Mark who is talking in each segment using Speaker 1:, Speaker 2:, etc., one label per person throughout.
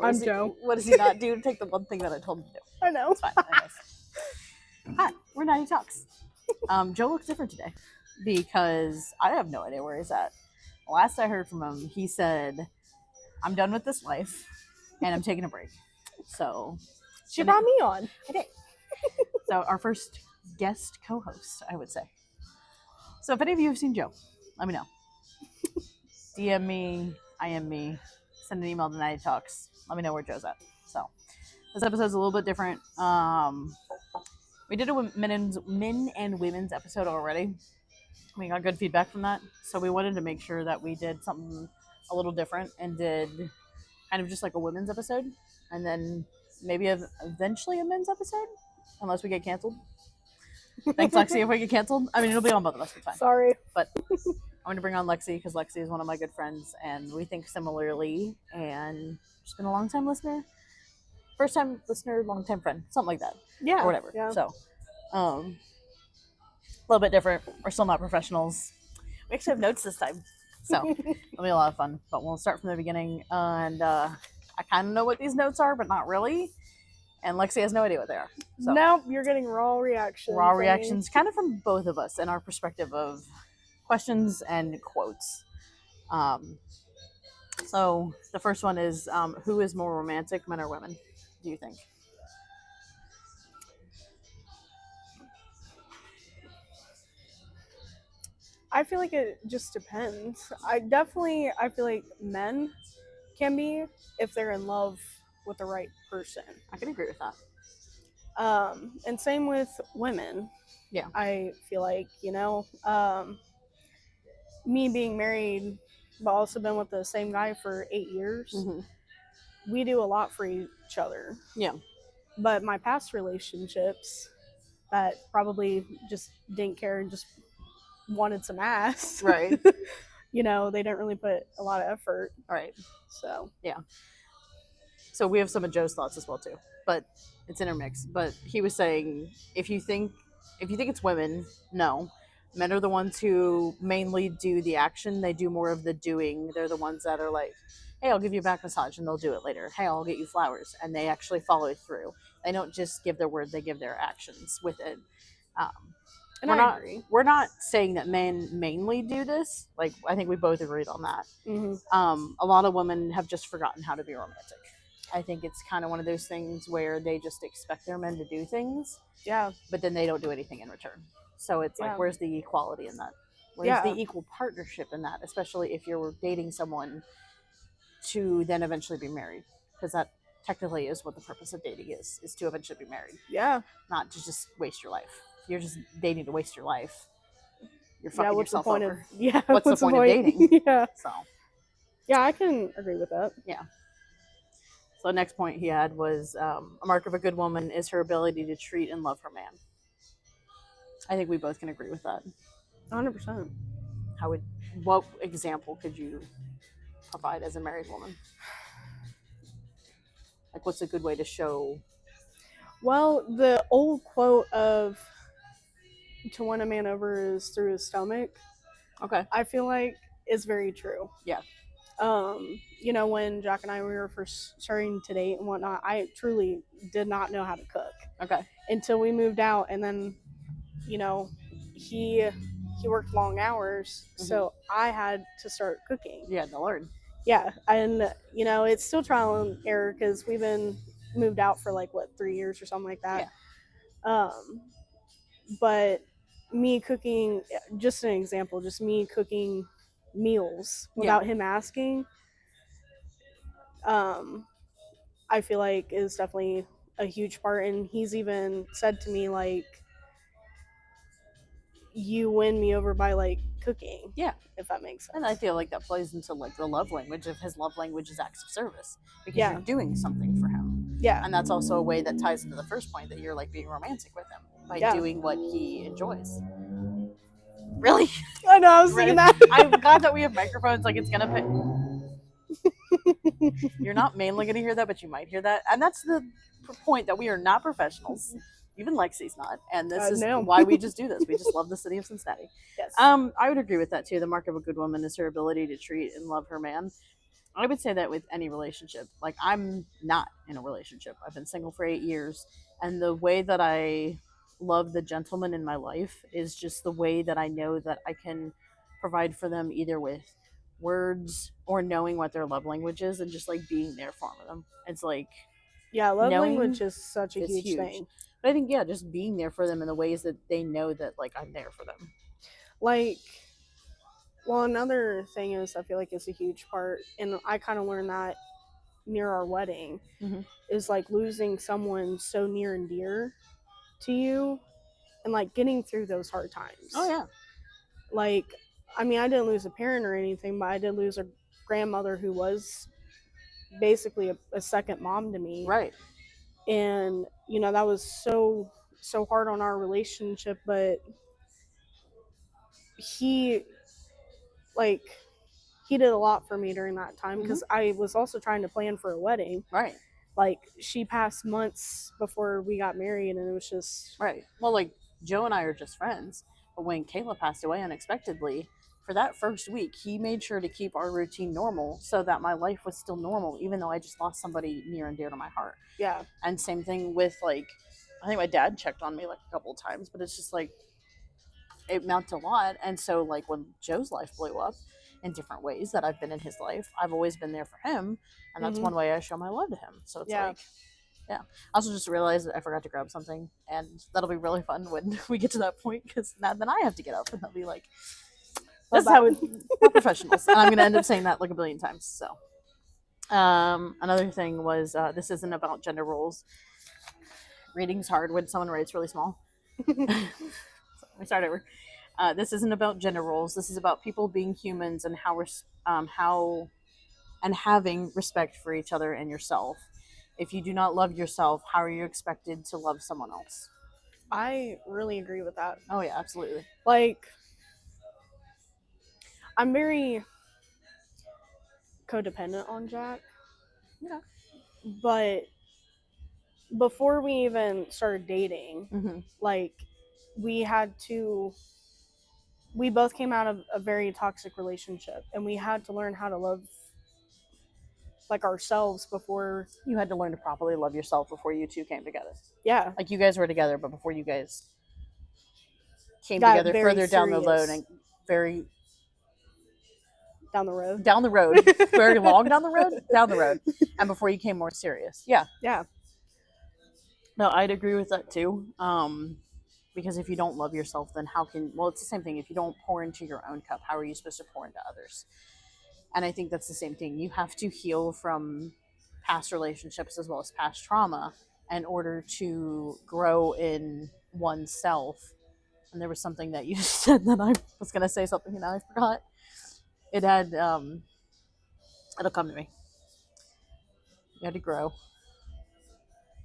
Speaker 1: I'm Joe.
Speaker 2: What does he not do to take the one thing that I told him to do?
Speaker 1: I know.
Speaker 2: It's fine. Anyways. Hi, we're Natty Talks. Joe looks different today because I have no idea where he's at. Last I heard from him, he said, I'm done with this life and I'm taking a break. So
Speaker 1: she brought me on.
Speaker 2: I did. So our first guest co-host, I would say. So if any of you have seen Joe, let me know. DM me, IM me, send an email to Natty Talks. Let me know where Joe's at. So this episode's a little bit different. We did a men and women's episode already. We got good feedback from that. So we wanted to make sure that we did something a little different and did kind of just like a women's episode. And then maybe eventually a men's episode, unless we get canceled. Thanks, Lexi, if we get canceled. I mean, it'll be on both of us. It's fine.
Speaker 1: Sorry.
Speaker 2: But I'm going to bring on Lexi because Lexi is one of my good friends and we think similarly. And she's been a long-time listener. First-time listener, long-time friend. Something like that.
Speaker 1: Yeah.
Speaker 2: Or whatever.
Speaker 1: Yeah.
Speaker 2: So, a little bit different. We're still not professionals. We actually have notes this time. So, it'll be a lot of fun. But we'll start from the beginning. And I kind of know what these notes are, but not really. And Lexi has no idea what they are. So,
Speaker 1: nope, you're getting raw reactions.
Speaker 2: Raw reactions, kind of from both of us and our perspective of questions and quotes. So the first one is, who is more romantic, men or women, do you think?
Speaker 1: I feel like it just depends. I feel like men can be if they're in love with the right person.
Speaker 2: I can agree with that.
Speaker 1: And same with women.
Speaker 2: Yeah.
Speaker 1: I feel like, me being married, but also been with the same guy for 8 years, we do a lot for each other.
Speaker 2: Yeah.
Speaker 1: But my past relationships that probably just didn't care and just wanted some ass.
Speaker 2: Right.
Speaker 1: They didn't really put a lot of effort.
Speaker 2: Right.
Speaker 1: So.
Speaker 2: Yeah. So we have some of Joe's thoughts as well too, but it's intermixed. But he was saying, if you think it's women, no. Men are the ones who mainly do the action. They do more of the doing. They're the ones that are like, hey, I'll give you a back massage, and they'll do it later. Hey, I'll get you flowers. And they actually follow through. They don't just give their word, they give their actions with it.
Speaker 1: And I agree.
Speaker 2: We're not saying that men mainly do this. Like, I think we both agreed on that.
Speaker 1: Mm-hmm.
Speaker 2: A lot of women have just forgotten how to be romantic. I think it's kind of one of those things where they just expect their men to do things.
Speaker 1: Yeah.
Speaker 2: But then they don't do anything in return. So it's like, where's the equality in that? Where's the equal partnership in that? Especially if you're dating someone to then eventually be married. Because that technically is what the purpose of dating is to eventually be married.
Speaker 1: Yeah.
Speaker 2: Not to just waste your life. If you're just dating to waste your life, you're fucking
Speaker 1: what's
Speaker 2: yourself
Speaker 1: the point
Speaker 2: over.
Speaker 1: What's
Speaker 2: the point of dating?
Speaker 1: Yeah.
Speaker 2: So.
Speaker 1: Yeah, I can agree with that.
Speaker 2: Yeah. So the next point he had was, a mark of a good woman is her ability to treat and love her man. I think we both can agree with that.
Speaker 1: 100%.
Speaker 2: What example could you provide as a married woman? Like, what's a good way to show?
Speaker 1: Well, the old quote of to win a man over is through his stomach.
Speaker 2: Okay.
Speaker 1: I feel like is very true.
Speaker 2: Yeah.
Speaker 1: When Jack and I were first starting to date and whatnot, I truly did not know how to cook.
Speaker 2: Okay.
Speaker 1: Until we moved out, and then, he worked long hours, so I had to start cooking.
Speaker 2: Yeah, to learn.
Speaker 1: Yeah, and it's still trial and error because we've been moved out for 3 years or something like that.
Speaker 2: Yeah.
Speaker 1: But me cooking, just an example, just me cooking meals without him asking, I feel like is definitely a huge part. And he's even said to me, you win me over by cooking.
Speaker 2: Yeah.
Speaker 1: If that makes sense.
Speaker 2: And I feel like that plays into the love language of his love language is acts of service, because you're doing something for him.
Speaker 1: Yeah.
Speaker 2: And that's also a way that ties into the first point that you're being romantic with him by doing what he enjoys. Really?
Speaker 1: I know, I was thinking that.
Speaker 2: I'm glad that we have microphones, it's gonna pick. You're not mainly gonna hear that, but you might hear that. And that's the point, that we are not professionals. Even Lexi's not. And this is why we just do this. We just love the city of Cincinnati.
Speaker 1: Yes.
Speaker 2: I would agree with that too. The mark of a good woman is her ability to treat and love her man. I would say that with any relationship. Like, I'm not in a relationship. I've been single for 8 years. And the way that I love the gentleman in my life is just the way that I know that I can provide for them either with words or knowing what their love language is and just like being there for them. It's like
Speaker 1: Yeah, love
Speaker 2: knowing
Speaker 1: language is such a
Speaker 2: is
Speaker 1: huge
Speaker 2: huge.
Speaker 1: thing.
Speaker 2: But I think, yeah, just being there for them in the ways that they know that like I'm there for them.
Speaker 1: Like, well, another thing is I feel like it's a huge part, and I kind of learned that near our wedding,
Speaker 2: Mhm.
Speaker 1: is like losing someone so near and dear to you, and like getting through those hard times.
Speaker 2: Oh yeah.
Speaker 1: Like, I mean, I didn't lose a parent or anything, but I did lose a grandmother who was basically a second mom to me.
Speaker 2: Right.
Speaker 1: And that was so hard on our relationship, but he like he did a lot for me during that time because I was also trying to plan for a wedding.
Speaker 2: Right.
Speaker 1: Like, she passed months before we got married, and it was just
Speaker 2: Right. Well, like Joe and I are just friends, but when Kayla passed away unexpectedly, for that first week, he made sure to keep our routine normal so that my life was still normal, even though I just lost somebody near and dear to my heart.
Speaker 1: yeah.
Speaker 2: And same thing with like, I think my dad checked on me like a couple of times, but it's just like it meant a lot. And so like when Joe's life blew up in different ways that I've been in his life, I've always been there for him, and that's one way I show my love to him. So it's like, yeah. I also just realized that I forgot to grab something, and that'll be really fun when we get to that point because now then I have to get up, and they'll be like, "This is how we're professionals." And I'm going to end up saying that like a billion times. So, another thing was this isn't about gender roles. Reading's hard when someone writes really small. So, let me start over. This isn't about gender roles. This is about people being humans and how and having respect for each other and yourself. If you do not love yourself, how are you expected to love someone else?
Speaker 1: I really agree with that.
Speaker 2: Oh yeah, absolutely.
Speaker 1: Like, I'm very codependent on Jack.
Speaker 2: Yeah.
Speaker 1: But before we even started dating, like, we both came out of a very toxic relationship, and we had to learn how to love like ourselves before.
Speaker 2: You had to learn to properly love yourself before you two came together.
Speaker 1: Yeah.
Speaker 2: Like, you guys were together, but before you guys came together further down the road and very
Speaker 1: down the road,
Speaker 2: very long down the road, and before you came more serious. Yeah. No, I'd agree with that too. Because if you don't love yourself, then it's the same thing. If you don't pour into your own cup, how are you supposed to pour into others? And I think that's the same thing. You have to heal from past relationships as well as past trauma in order to grow in oneself. And there was something that you said that I was going to say something and now I forgot. It had, it'll come to me. You had to grow.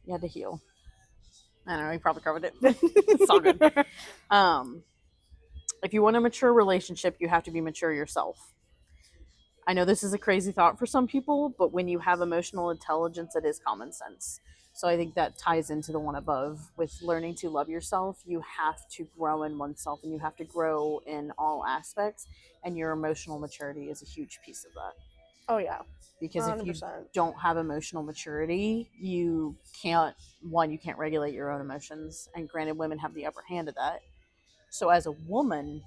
Speaker 2: You had to heal. I don't know, you probably covered it. It's all good. If you want a mature relationship, you have to be mature yourself. I know this is a crazy thought for some people, but when you have emotional intelligence, it is common sense. So I think that ties into the one above. With learning to love yourself, you have to grow in oneself, and you have to grow in all aspects, and your emotional maturity is a huge piece of that.
Speaker 1: Oh yeah.
Speaker 2: Because
Speaker 1: 100%.
Speaker 2: if you don't have emotional maturity, you can't regulate your own emotions. And granted, women have the upper hand of that. So as a woman,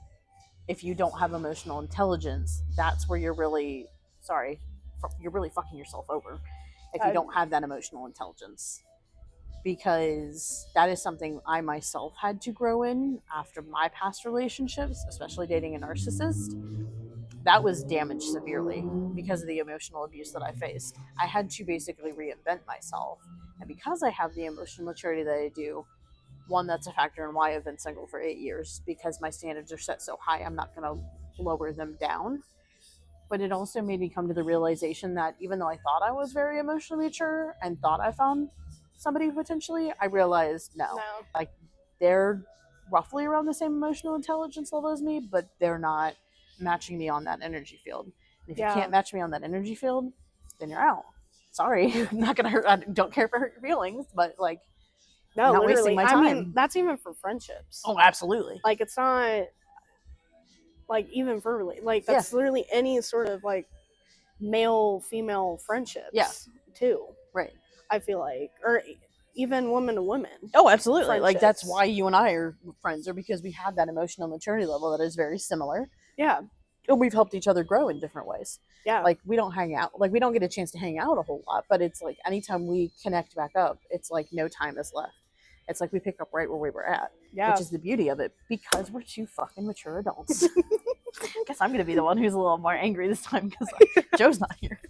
Speaker 2: if you don't have emotional intelligence, that's where you're really fucking yourself over if you don't have that emotional intelligence. Because that is something I myself had to grow in after my past relationships, especially dating a narcissist. That was damaged severely because of the emotional abuse that I faced. I had to basically reinvent myself. And because I have the emotional maturity that I do, one, that's a factor in why I've been single for 8 years, because my standards are set so high, I'm not going to lower them down. But it also made me come to the realization that even though I thought I was very emotionally mature and thought I found somebody potentially, I realized no. Like, they're roughly around the same emotional intelligence level as me, but they're not matching me on that energy field. And if you can't match me on that energy field, then you're out. Sorry, I'm not gonna hurt. I don't care if I hurt your feelings, but like,
Speaker 1: no,
Speaker 2: not
Speaker 1: literally.
Speaker 2: wasting my time.
Speaker 1: I mean, that's even for friendships.
Speaker 2: Oh, absolutely.
Speaker 1: Like, it's not like even for like that's literally any sort of like male female friendships too.
Speaker 2: Right.
Speaker 1: I feel like, or even woman to woman.
Speaker 2: Oh, absolutely. Like that's
Speaker 1: friendships.
Speaker 2: why you and I are friends, or because we have that emotional maturity level that is very similar.
Speaker 1: Yeah,
Speaker 2: And we've helped each other grow in different ways.
Speaker 1: yeah,
Speaker 2: Like we don't hang out, like we don't get a chance to hang out a whole lot, but it's like anytime we connect back up, it's like no time is left. It's like we pick up right where we were at,
Speaker 1: yeah.
Speaker 2: which is the beauty of it because we're two fucking mature adults. I guess I'm going to be the one who's a little more angry this time because Joe's not here.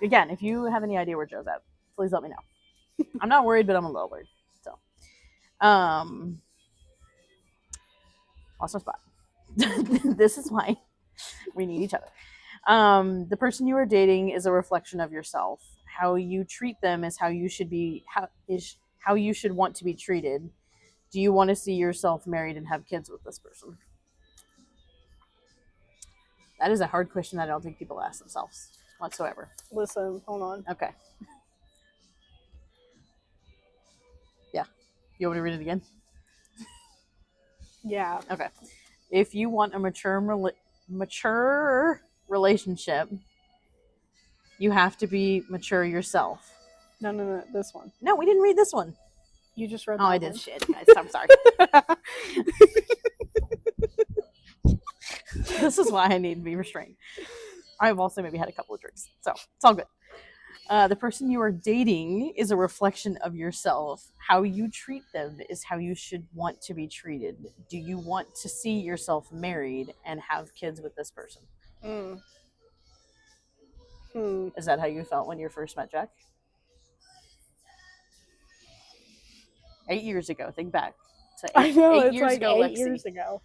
Speaker 2: Again, if you have any idea where Joe's at, please let me know. I'm not worried, but I'm a little worried. So, lost my spot. This is why we need each other. The person you are dating is a reflection of yourself. How you treat them is how you should be. How you should want to be treated. Do you want to see yourself married and have kids with this person? That is a hard question that I don't think people ask themselves whatsoever.
Speaker 1: Listen, hold on.
Speaker 2: Okay. Yeah. You want me to read it again?
Speaker 1: Yeah.
Speaker 2: Okay. If you want a mature relationship, you have to be mature yourself.
Speaker 1: No, this one.
Speaker 2: No, we didn't read this one.
Speaker 1: You just read.
Speaker 2: Oh,
Speaker 1: that
Speaker 2: I did.
Speaker 1: one.
Speaker 2: Shit, guys. I'm sorry. This is why I need to be restrained. I've also maybe had a couple of drinks, so it's all good. The person you are dating is a reflection of yourself. How you treat them is how you should want to be treated. Do you want to see yourself married and have kids with this person? Is that how you felt when you first met Jack? 8 years ago. Think back.
Speaker 1: I know,
Speaker 2: 8
Speaker 1: it's
Speaker 2: years
Speaker 1: like
Speaker 2: ago,
Speaker 1: 8
Speaker 2: Lexi.
Speaker 1: years ago.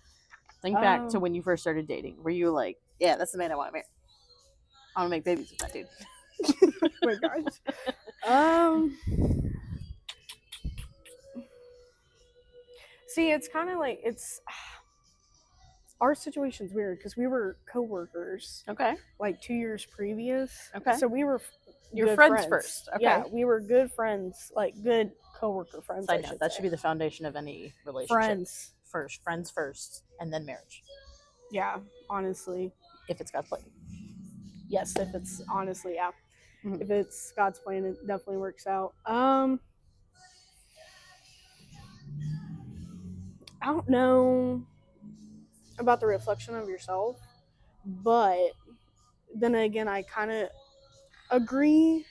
Speaker 2: Think back to when you first started dating. Were you like, yeah, that's the man I want to marry. I want to make babies with that dude.
Speaker 1: Oh my gosh. See, it's kind of like our situation's weird because we were co-workers
Speaker 2: Okay.
Speaker 1: like 2 years previous.
Speaker 2: Okay.
Speaker 1: So we were
Speaker 2: You're
Speaker 1: good
Speaker 2: friends first. Okay.
Speaker 1: Yeah, we were good friends, like good co-worker friends.
Speaker 2: Side note, that should be the foundation of any relationship. Friends first, and then marriage.
Speaker 1: Yeah, honestly.
Speaker 2: If it's God's plan.
Speaker 1: Yes, if it's honestly, yeah.
Speaker 2: Mhm.
Speaker 1: If it's God's plan, it definitely works out. I don't know about the reflection of yourself, but then again, I kind of agree.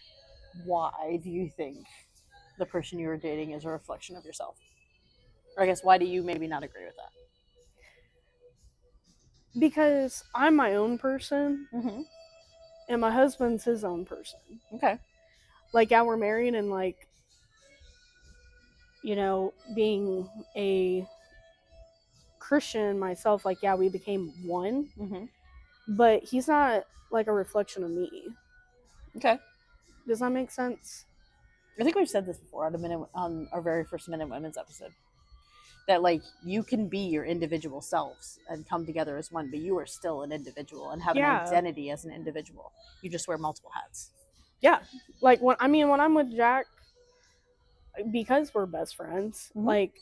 Speaker 2: Why do you think the person you are dating is a reflection of yourself? Or I guess why do you maybe not agree with that?
Speaker 1: Because I'm my own person, and my husband's his own person.
Speaker 2: Okay.
Speaker 1: Like, yeah, we're married, and like, you know, being a Christian myself, like, yeah, we became one. But he's not like a reflection of me.
Speaker 2: Okay.
Speaker 1: Does that make sense?
Speaker 2: I think we've said this before on our very first Men and Women's episode. That like you can be your individual selves and come together as one, but you are still an individual and have an identity as an individual. You just wear multiple hats.
Speaker 1: Yeah. Like when I'm with Jack, because we're best friends, like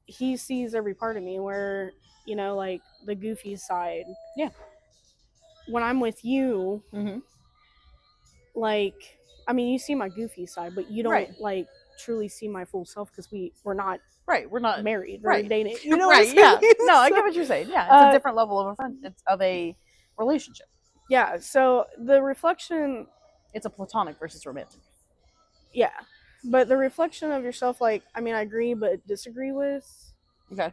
Speaker 1: he sees every part of me where, you know, like the goofy side.
Speaker 2: Yeah.
Speaker 1: When I'm with you, like, I mean, you see my goofy side, but you don't like truly see my full self because we're not married, we're dating. You know,
Speaker 2: right? Yeah. No, I get what you're saying. Yeah, it's a different level of a friend. It's of a relationship.
Speaker 1: Yeah. So the reflection,
Speaker 2: it's a platonic versus romantic.
Speaker 1: Yeah, but the reflection of yourself, like, I mean, I agree but disagree with.
Speaker 2: Okay.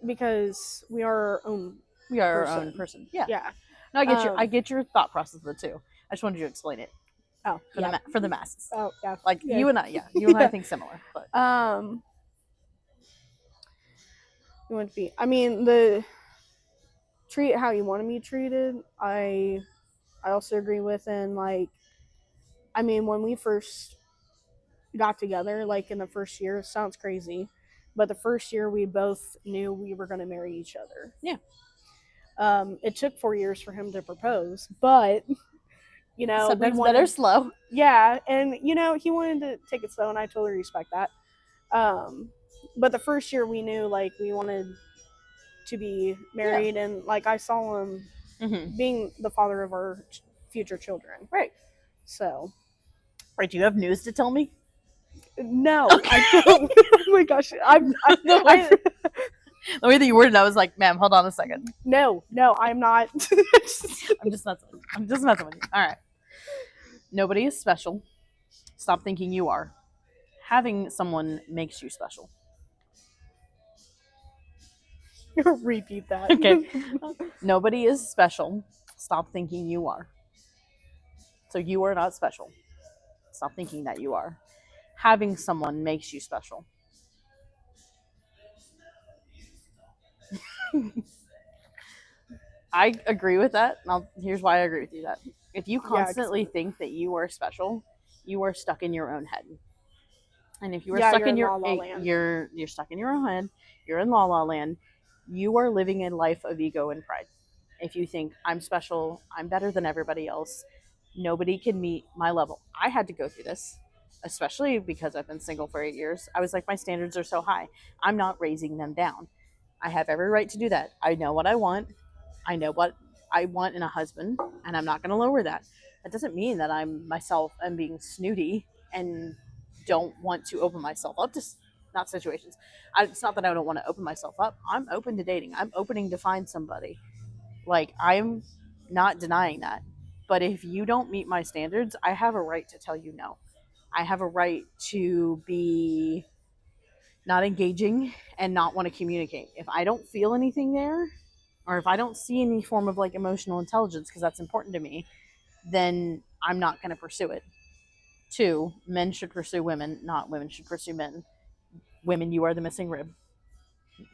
Speaker 1: Because we are our own.
Speaker 2: We are our own person. Yeah.
Speaker 1: Yeah.
Speaker 2: No, I get your thought process of it too. I just wanted you to explain it.
Speaker 1: Oh,
Speaker 2: for the masses.
Speaker 1: Oh, yeah.
Speaker 2: Like you and I, you and I think similar, but
Speaker 1: you want to be. I mean, treat it how you want to be treated. I also agree with, and like, I mean, when we first got together, like in the first year, it sounds crazy, but the first year we both knew we were going to marry each other.
Speaker 2: Yeah.
Speaker 1: It took 4 years for him to propose, but you know,
Speaker 2: sometimes better slow.
Speaker 1: Yeah, and you know, he wanted to take it slow, and I totally respect that. But the first year we knew, like, we wanted to be married, and like I saw him being the father of our future children.
Speaker 2: Right.
Speaker 1: So
Speaker 2: Right. Do you have news to tell me?
Speaker 1: no,
Speaker 2: Okay.
Speaker 1: I don't. Oh my gosh,
Speaker 2: The way that you worded it, I was like, ma'am, hold on a second.
Speaker 1: no, I'm not.
Speaker 2: I'm just messing with you. All right. Nobody is special. Stop thinking you are. Having someone makes you special.
Speaker 1: Repeat that.
Speaker 2: Okay. Nobody is special. Stop thinking you are. So you are not special. Stop thinking that you are. Having someone makes you special. I agree with that. Here's why I agree with you that. If you
Speaker 1: Yeah,
Speaker 2: constantly think that you are special, you are stuck in your own head. And if you are
Speaker 1: yeah,
Speaker 2: stuck
Speaker 1: you're
Speaker 2: in
Speaker 1: in
Speaker 2: your
Speaker 1: La La Land.
Speaker 2: you're stuck in your own head, you're in la la land, you are living a life of ego and pride. If you think I'm special, I'm better than everybody else, nobody can meet my level. I had to go through this, especially because I've been single for 8 years. I was like, my standards are so high. I'm not raising them down. I have every right to do that. I know what I want. I know what I want in a husband, and I'm not going to lower that. That doesn't mean that I'm myself and being snooty and don't want to open myself up to not situations. It's not that I don't want to open myself up. I'm open to dating. I'm opening to find somebody. Like, I'm not denying that. But if you don't meet my standards, I have a right to tell you no. I have a right to be not engaging and not want to communicate. If I don't feel anything there, or if I don't see any form of like emotional intelligence, because that's important to me, then I'm not going to pursue it. Two, men should pursue women, not women should pursue men. Women, you are the missing rib,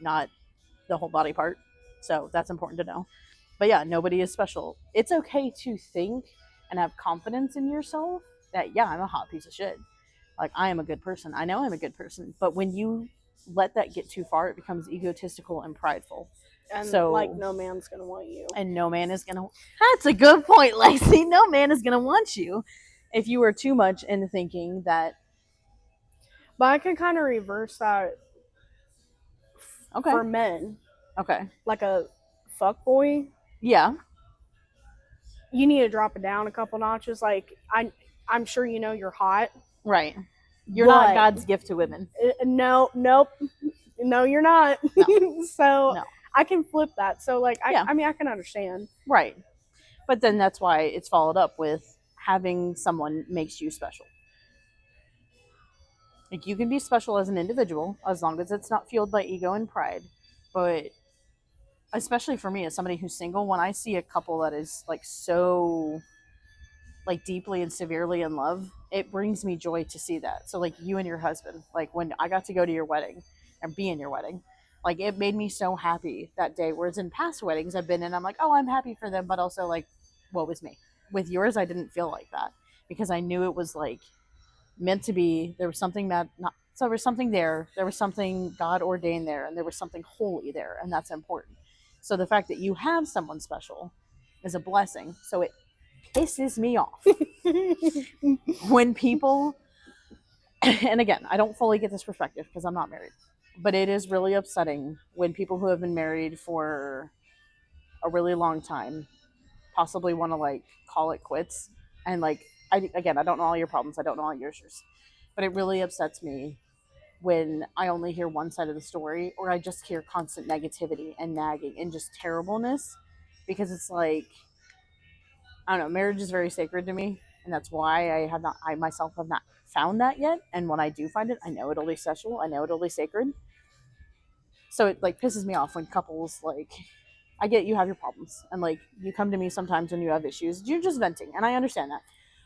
Speaker 2: not the whole body part. So that's important to know. But yeah, nobody is special. It's okay to think and have confidence in yourself that, yeah, I'm a hot piece of shit. Like, I am a good person. I know I'm a good person. But when you let that get too far, it becomes egotistical and prideful.
Speaker 1: And
Speaker 2: So,
Speaker 1: like, no man's gonna want you.
Speaker 2: And no man is gonna. That's a good point, Lexi. No man is gonna want you if you are too much into thinking that.
Speaker 1: But I can kind of reverse that
Speaker 2: Okay.
Speaker 1: for men.
Speaker 2: Okay.
Speaker 1: Like a fuck boy,
Speaker 2: Yeah.
Speaker 1: you need to drop it down a couple notches. Like, I'm sure you know you're hot.
Speaker 2: Right. You're not God's gift to women.
Speaker 1: No, nope. No, you're not.
Speaker 2: No.
Speaker 1: So
Speaker 2: No.
Speaker 1: I can flip that. So like,
Speaker 2: Yeah.
Speaker 1: I mean, I can understand.
Speaker 2: Right. But then that's why it's followed up with having someone makes you special. Like, you can be special as an individual as long as it's not fueled by ego and pride. But especially for me as somebody who's single, when I see a couple that is like so like deeply and severely in love, it brings me joy to see that. So like you and your husband, like when I got to go to your wedding and be in your wedding, like it made me so happy that day. Whereas in past weddings I've been in, I'm like, oh, I'm happy for them, but also like, what was me? With yours, I didn't feel like that because I knew it was like meant to be. There was something that not so there was something there. There was something God ordained there, and there was something holy there, and that's important. So the fact that you have someone special is a blessing. So it pisses me off when people, and again, I don't fully get this perspective because I'm not married, but it is really upsetting when people who have been married for a really long time possibly want to like call it quits. And like, I don't know all your problems, I don't know all yours, but it really upsets me when I only hear one side of the story, or I just hear constant negativity and nagging and just terribleness, because it's like, I don't know, marriage is very sacred to me, and that's why I myself have not found that yet. And when I do find it, I know it'll be special, I know it'll be sacred. So it like pisses me off when couples like, I get you have your problems, and like you come to me sometimes when you have issues, you're just venting, and I understand that.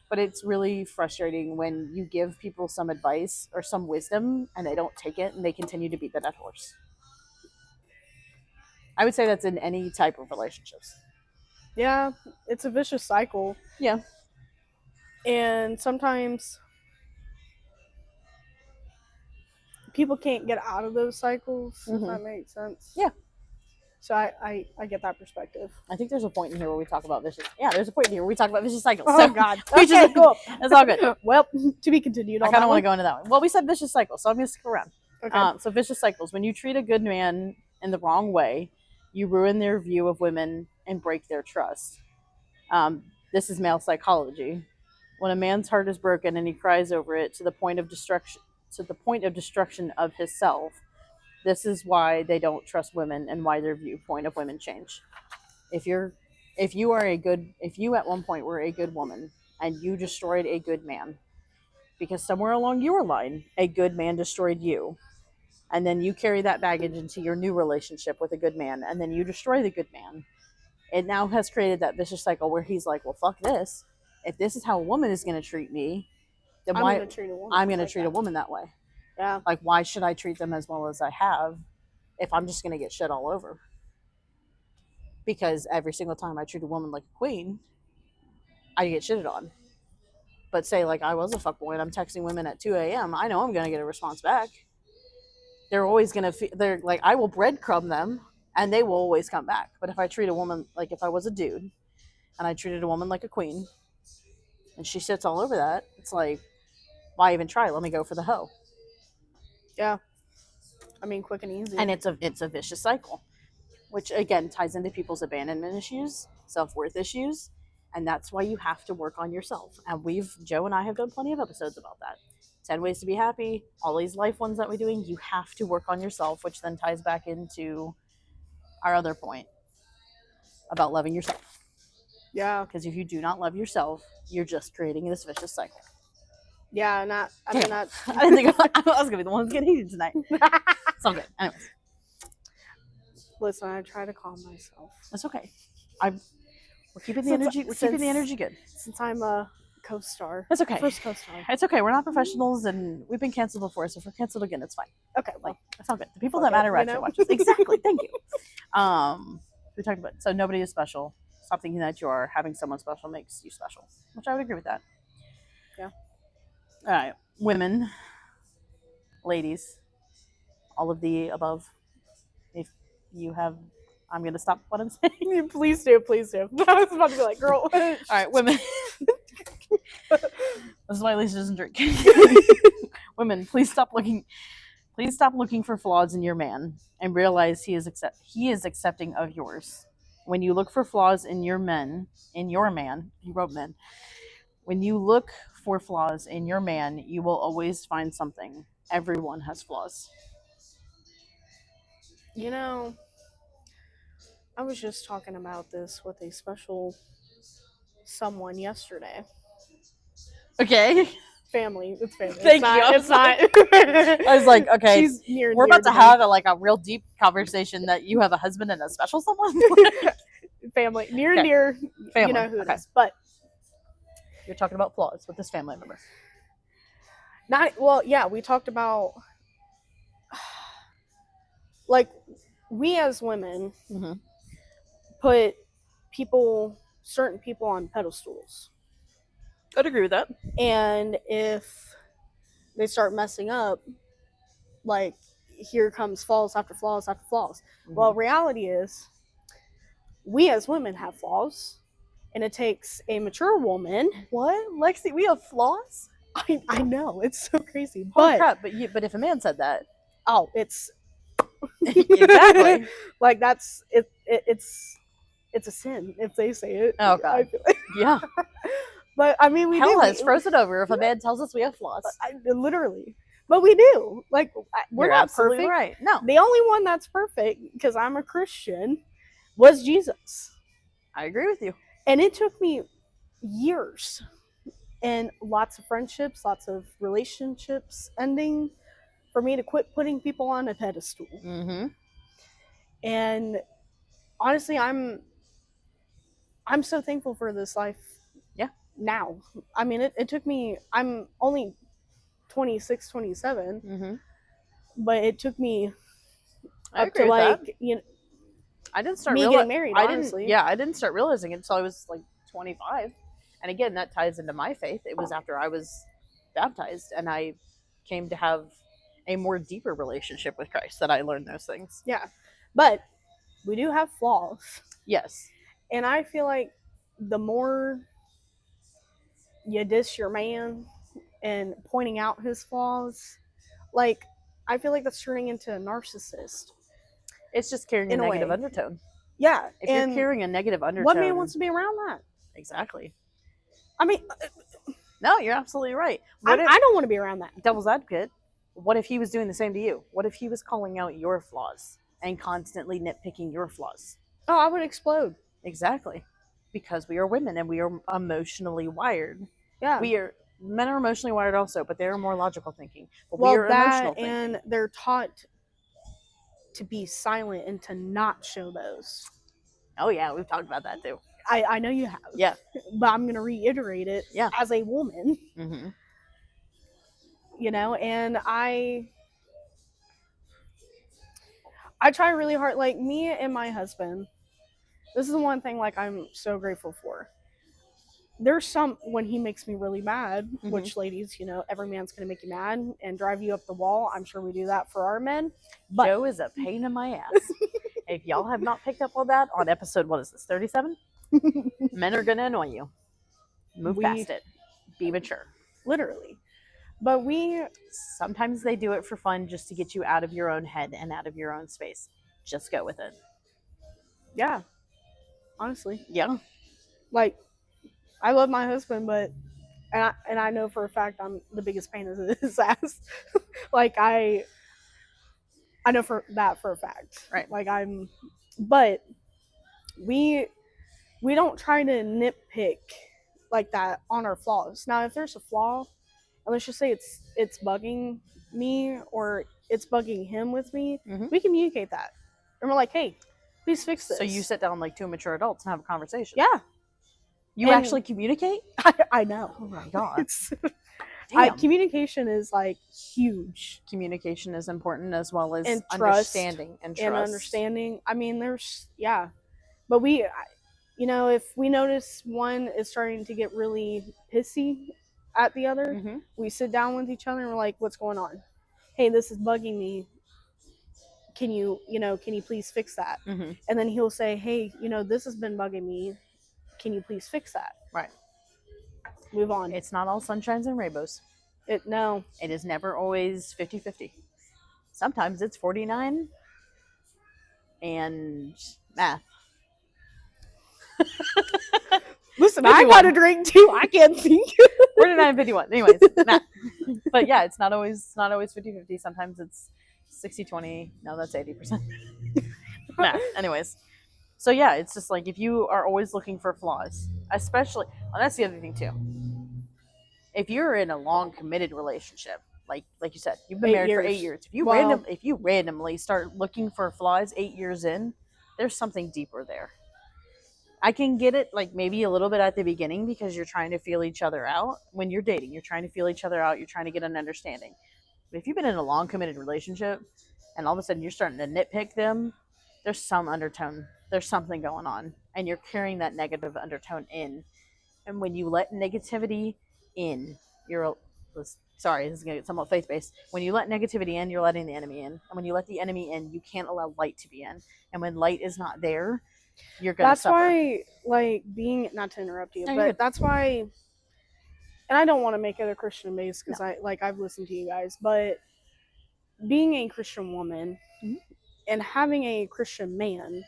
Speaker 2: But it's really frustrating when you give people some advice or some wisdom and they don't take it and they continue to beat the dead horse. I would say that's in any type of relationships.
Speaker 1: Yeah, it's a vicious cycle.
Speaker 2: Yeah.
Speaker 1: And sometimes people can't get out of those cycles, if that makes sense.
Speaker 2: Yeah.
Speaker 1: So I get that perspective.
Speaker 2: I think there's a point in here where we talk about vicious. Yeah, there's a point in here where we talk about vicious cycles.
Speaker 1: Oh,
Speaker 2: so,
Speaker 1: God.
Speaker 2: Okay,
Speaker 1: cool.
Speaker 2: It's all good.
Speaker 1: Well, to be continued.
Speaker 2: I kind of want to go into that one. Well, we said vicious cycles, so I'm going to stick around.
Speaker 1: Okay.
Speaker 2: So vicious cycles. When you treat a good man in the wrong way, you ruin their view of women and break their trust. This is male psychology. When a man's heart is broken and he cries over it to the point of destruction of his self, this is why they don't trust women and why their viewpoint of women change. If you at one point were a good woman and you destroyed a good man because somewhere along your line a good man destroyed you, and then you carry that baggage into your new relationship with a good man, and then you destroy the good man, it now has created that vicious cycle where he's like, well, fuck this. If this is how a woman is going to treat me, then
Speaker 1: I'm
Speaker 2: why
Speaker 1: gonna treat a woman.
Speaker 2: I'm going to
Speaker 1: like
Speaker 2: treat
Speaker 1: that.
Speaker 2: a woman that way?
Speaker 1: Yeah.
Speaker 2: Like, why should I treat them as well as I have if I'm just going to get shit all over? Because every single time I treat a woman like a queen, I get shitted on. But say, like, I was a fuckboy and I'm texting women at 2 a.m., I know I'm going to get a response back. They're always going to, they're like, I will breadcrumb them and they will always come back. But if I treat a woman, like if I was a dude and I treated a woman like a queen and she sits all over that, it's like, why even try? Let me go for the hoe.
Speaker 1: Yeah. I mean, quick and easy.
Speaker 2: And it's a vicious cycle, which again ties into people's abandonment issues, self-worth issues, and that's why you have to work on yourself. And Joe and I have done plenty of episodes about that. 10 ways to be happy, all these life ones that we're doing, you have to work on yourself, which then ties back into our other point about loving yourself.
Speaker 1: Yeah.
Speaker 2: Because if you do not love yourself, you're just creating this vicious cycle.
Speaker 1: Yeah, not. I mean, not.
Speaker 2: I didn't think I was gonna be the one who's getting heated tonight. It's all good. Anyways,
Speaker 1: Listen, I try to calm myself.
Speaker 2: that's okay. We're keeping the energy. We're keeping the energy good.
Speaker 1: Since I'm a co-star.
Speaker 2: That's okay.
Speaker 1: First co-star.
Speaker 2: It's okay. We're not professionals, and we've been canceled before. So if we're canceled again, it's fine.
Speaker 1: Okay, well,
Speaker 2: Like, it's all good. The people
Speaker 1: fuck
Speaker 2: that matter
Speaker 1: it,
Speaker 2: actually watch us. Exactly. Thank you. We talked about, so nobody is special. Stop thinking that you are. Having someone special makes you special, which I would agree with that.
Speaker 1: Yeah.
Speaker 2: All right, women, ladies, all of the above. If you have, I'm gonna stop what I'm saying.
Speaker 1: please do, please do. I was about to be like, girl.
Speaker 2: All right, women. This is why Lisa doesn't drink. Women, please stop looking. Please stop looking for flaws in your man and realize he is accepting of yours. When you look for flaws in your man, you wrote men. When you look for flaws in your man, you will always find something. Everyone has flaws.
Speaker 1: You know, I was just talking about this with a special someone yesterday.
Speaker 2: Okay.
Speaker 1: Family. It's family.
Speaker 2: Thank
Speaker 1: it's
Speaker 2: you.
Speaker 1: Not, it's not.
Speaker 2: I was like, okay,
Speaker 1: She's near.
Speaker 2: we're
Speaker 1: near
Speaker 2: about to
Speaker 1: me.
Speaker 2: have a real deep conversation that you have a husband and a special someone.
Speaker 1: Family. Near
Speaker 2: Okay.
Speaker 1: and dear.
Speaker 2: Family.
Speaker 1: You know who
Speaker 2: Okay.
Speaker 1: it is. But
Speaker 2: You're talking about flaws with this family member.
Speaker 1: yeah, we talked about like we as women
Speaker 2: Mm-hmm.
Speaker 1: put certain people on pedestals.
Speaker 2: I'd agree with that.
Speaker 1: And if they start messing up, like here comes flaws after flaws after flaws.
Speaker 2: Mm-hmm.
Speaker 1: Well, reality is we as women have flaws, and it takes a mature woman.
Speaker 2: What, Lexi? We have flaws.
Speaker 1: I know, it's so crazy.
Speaker 2: Holy crap! But if a man said that,
Speaker 1: it's
Speaker 2: exactly.
Speaker 1: like that's it. It's a sin if they say it.
Speaker 2: Oh God.
Speaker 1: I feel like.
Speaker 2: Yeah.
Speaker 1: But I mean,
Speaker 2: Hell has frozen over if a man tells us we have flaws.
Speaker 1: Literally. But we do. Like, we're
Speaker 2: You're
Speaker 1: not
Speaker 2: absolutely
Speaker 1: perfect.
Speaker 2: right. No,
Speaker 1: The only one that's perfect, because I'm a Christian, was Jesus.
Speaker 2: I agree with you.
Speaker 1: And it took me years and lots of friendships, lots of relationships ending for me to quit putting people on a pedestal.
Speaker 2: Mm-hmm.
Speaker 1: And honestly, I'm so thankful for this life.
Speaker 2: Yeah.
Speaker 1: Now. I mean, it took me, I'm only 26, 27,
Speaker 2: Mm-hmm.
Speaker 1: but it took me
Speaker 2: I
Speaker 1: up
Speaker 2: agree
Speaker 1: to
Speaker 2: with that. I didn't start
Speaker 1: getting married, honestly.
Speaker 2: I didn't start realizing it until I was like 25. And again, that ties into my faith. It was after I was baptized and I came to have a more deeper relationship with Christ that I learned those things.
Speaker 1: Yeah. But we do have flaws.
Speaker 2: Yes.
Speaker 1: And I feel like the more you diss your man and pointing out his flaws, like, I feel like that's turning into a narcissist.
Speaker 2: It's just carrying a negative undertone.
Speaker 1: Yeah.
Speaker 2: If you're carrying a negative undertone.
Speaker 1: What man wants to be around that?
Speaker 2: Exactly.
Speaker 1: I mean,
Speaker 2: No, you're absolutely right.
Speaker 1: I don't want to be around that.
Speaker 2: Devil's advocate, what if he was doing the same to you? What if he was calling out your flaws and constantly nitpicking your flaws?
Speaker 1: Oh, I would explode.
Speaker 2: Exactly. Because we are women and we are emotionally wired.
Speaker 1: Yeah.
Speaker 2: Men are emotionally wired also, but they are more logical thinking. But
Speaker 1: well,
Speaker 2: we are emotional
Speaker 1: that
Speaker 2: thinking.
Speaker 1: and they're taught to be silent and to not show those.
Speaker 2: Oh yeah, we've talked about that too.
Speaker 1: I know you have.
Speaker 2: Yeah.
Speaker 1: But I'm gonna reiterate it.
Speaker 2: Yeah.
Speaker 1: As a woman.
Speaker 2: Mm-hmm.
Speaker 1: You know, and I try really hard. Like me and my husband. This is the one thing like I'm so grateful for. There's some when he makes me really mad, which ladies, you know, every man's gonna make you mad and drive you up the wall. I'm sure we do that for our men. But
Speaker 2: Joe is a pain in my ass. If y'all have not picked up on that on episode, what is this, 37? Men are gonna annoy you. Move past it. Be mature.
Speaker 1: Literally. But
Speaker 2: sometimes they do it for fun just to get you out of your own head and out of your own space. Just go with it.
Speaker 1: Yeah. Honestly.
Speaker 2: Yeah.
Speaker 1: Like, I love my husband, but and I know for a fact I'm the biggest pain in his ass. Like I know for a fact.
Speaker 2: Right.
Speaker 1: Like but we don't try to nitpick like that on our flaws. Now, if there's a flaw, and let's just say it's bugging me or it's bugging him with me, we communicate that. And we're like, hey, please fix this.
Speaker 2: So you sit down like two mature adults and have a conversation.
Speaker 1: Yeah.
Speaker 2: You actually communicate?
Speaker 1: I know.
Speaker 2: Oh my God.
Speaker 1: Communication is like huge.
Speaker 2: Communication is important as well as
Speaker 1: and
Speaker 2: understanding and trust.
Speaker 1: And understanding. I mean, but you know, if we notice one is starting to get really pissy at the other, we sit down with each other and we're like, what's going on? Hey, this is bugging me. Can you please fix that? And then he'll say, hey, this has been bugging me. Can you please fix that?
Speaker 2: Right.
Speaker 1: Move on.
Speaker 2: It's not all sunshines and rainbows.
Speaker 1: No.
Speaker 2: It is never always 50-50. Sometimes it's 49 and math.
Speaker 1: Listen, 51. I got a drink too. I can't think.
Speaker 2: 49 and 51. Anyways, math. But yeah, it's not always 50-50. Sometimes it's 60-20. No, that's 80%. Math. Anyways. So yeah, it's just like if you are always looking for flaws, especially, that's the other thing too. If you're in a long committed relationship, like you said, you've been married for 8 years. If you randomly start looking for flaws 8 years in, there's something deeper there. I can get it like maybe a little bit at the beginning because you're trying to feel each other out. When you're dating, you're trying to feel each other out. You're trying to get an understanding. But if you've been in a long committed relationship and all of a sudden you're starting to nitpick them, there's some undertone. There's something going on. And you're carrying that negative undertone in. And when you let negativity in, this is going to get somewhat faith-based. When you let negativity in, you're letting the enemy in. And when you let the enemy in, you can't allow light to be in. And when light is not there, you're going to suffer.
Speaker 1: That's why, not to interrupt you, but that's why, and I don't want to make it a Christian base because I've listened to you guys, but being a Christian woman and having a Christian man,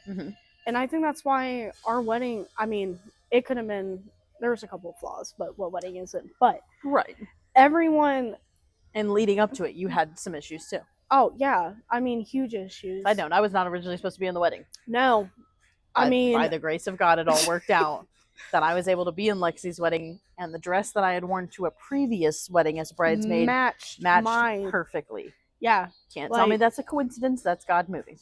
Speaker 1: and I think that's why our wedding, I mean, it could have been, there was a couple of flaws, but what wedding isn't? But
Speaker 2: right,
Speaker 1: everyone,
Speaker 2: and leading up to it, you had some issues too.
Speaker 1: Oh yeah, I mean, huge issues.
Speaker 2: I don't. I was not originally supposed to be in the wedding.
Speaker 1: No,
Speaker 2: by the grace of God, it all worked out. That I was able to be in Lexi's wedding, and the dress that I had worn to a previous wedding as bridesmaid matched mine perfectly.
Speaker 1: Yeah,
Speaker 2: can't tell me that's a coincidence. That's God moving.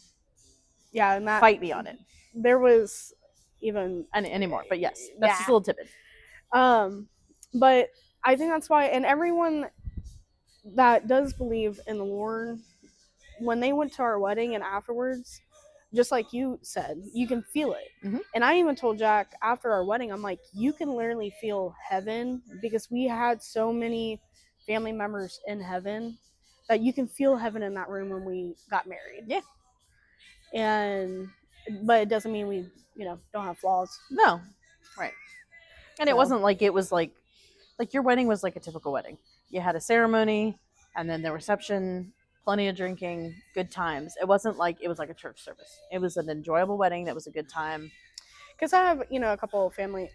Speaker 1: Yeah, and that,
Speaker 2: fight me on it.
Speaker 1: There was even
Speaker 2: anymore, but yes, that's just a little tidbit.
Speaker 1: But I think that's why, and everyone that does believe in the Lord, when they went to our wedding and afterwards, just like you said, you can feel it. And I even told Jack after our wedding, I'm like, you can literally feel heaven, because we had so many family members in heaven that you can feel heaven in that room when we got married. Yeah. But it doesn't mean we, don't have flaws.
Speaker 2: No. Right. And it wasn't like it was like your wedding was like a typical wedding. You had a ceremony and then the reception, plenty of drinking, good times. It wasn't like it was like a church service. It was an enjoyable wedding that was a good time.
Speaker 1: Because I have, a couple of family,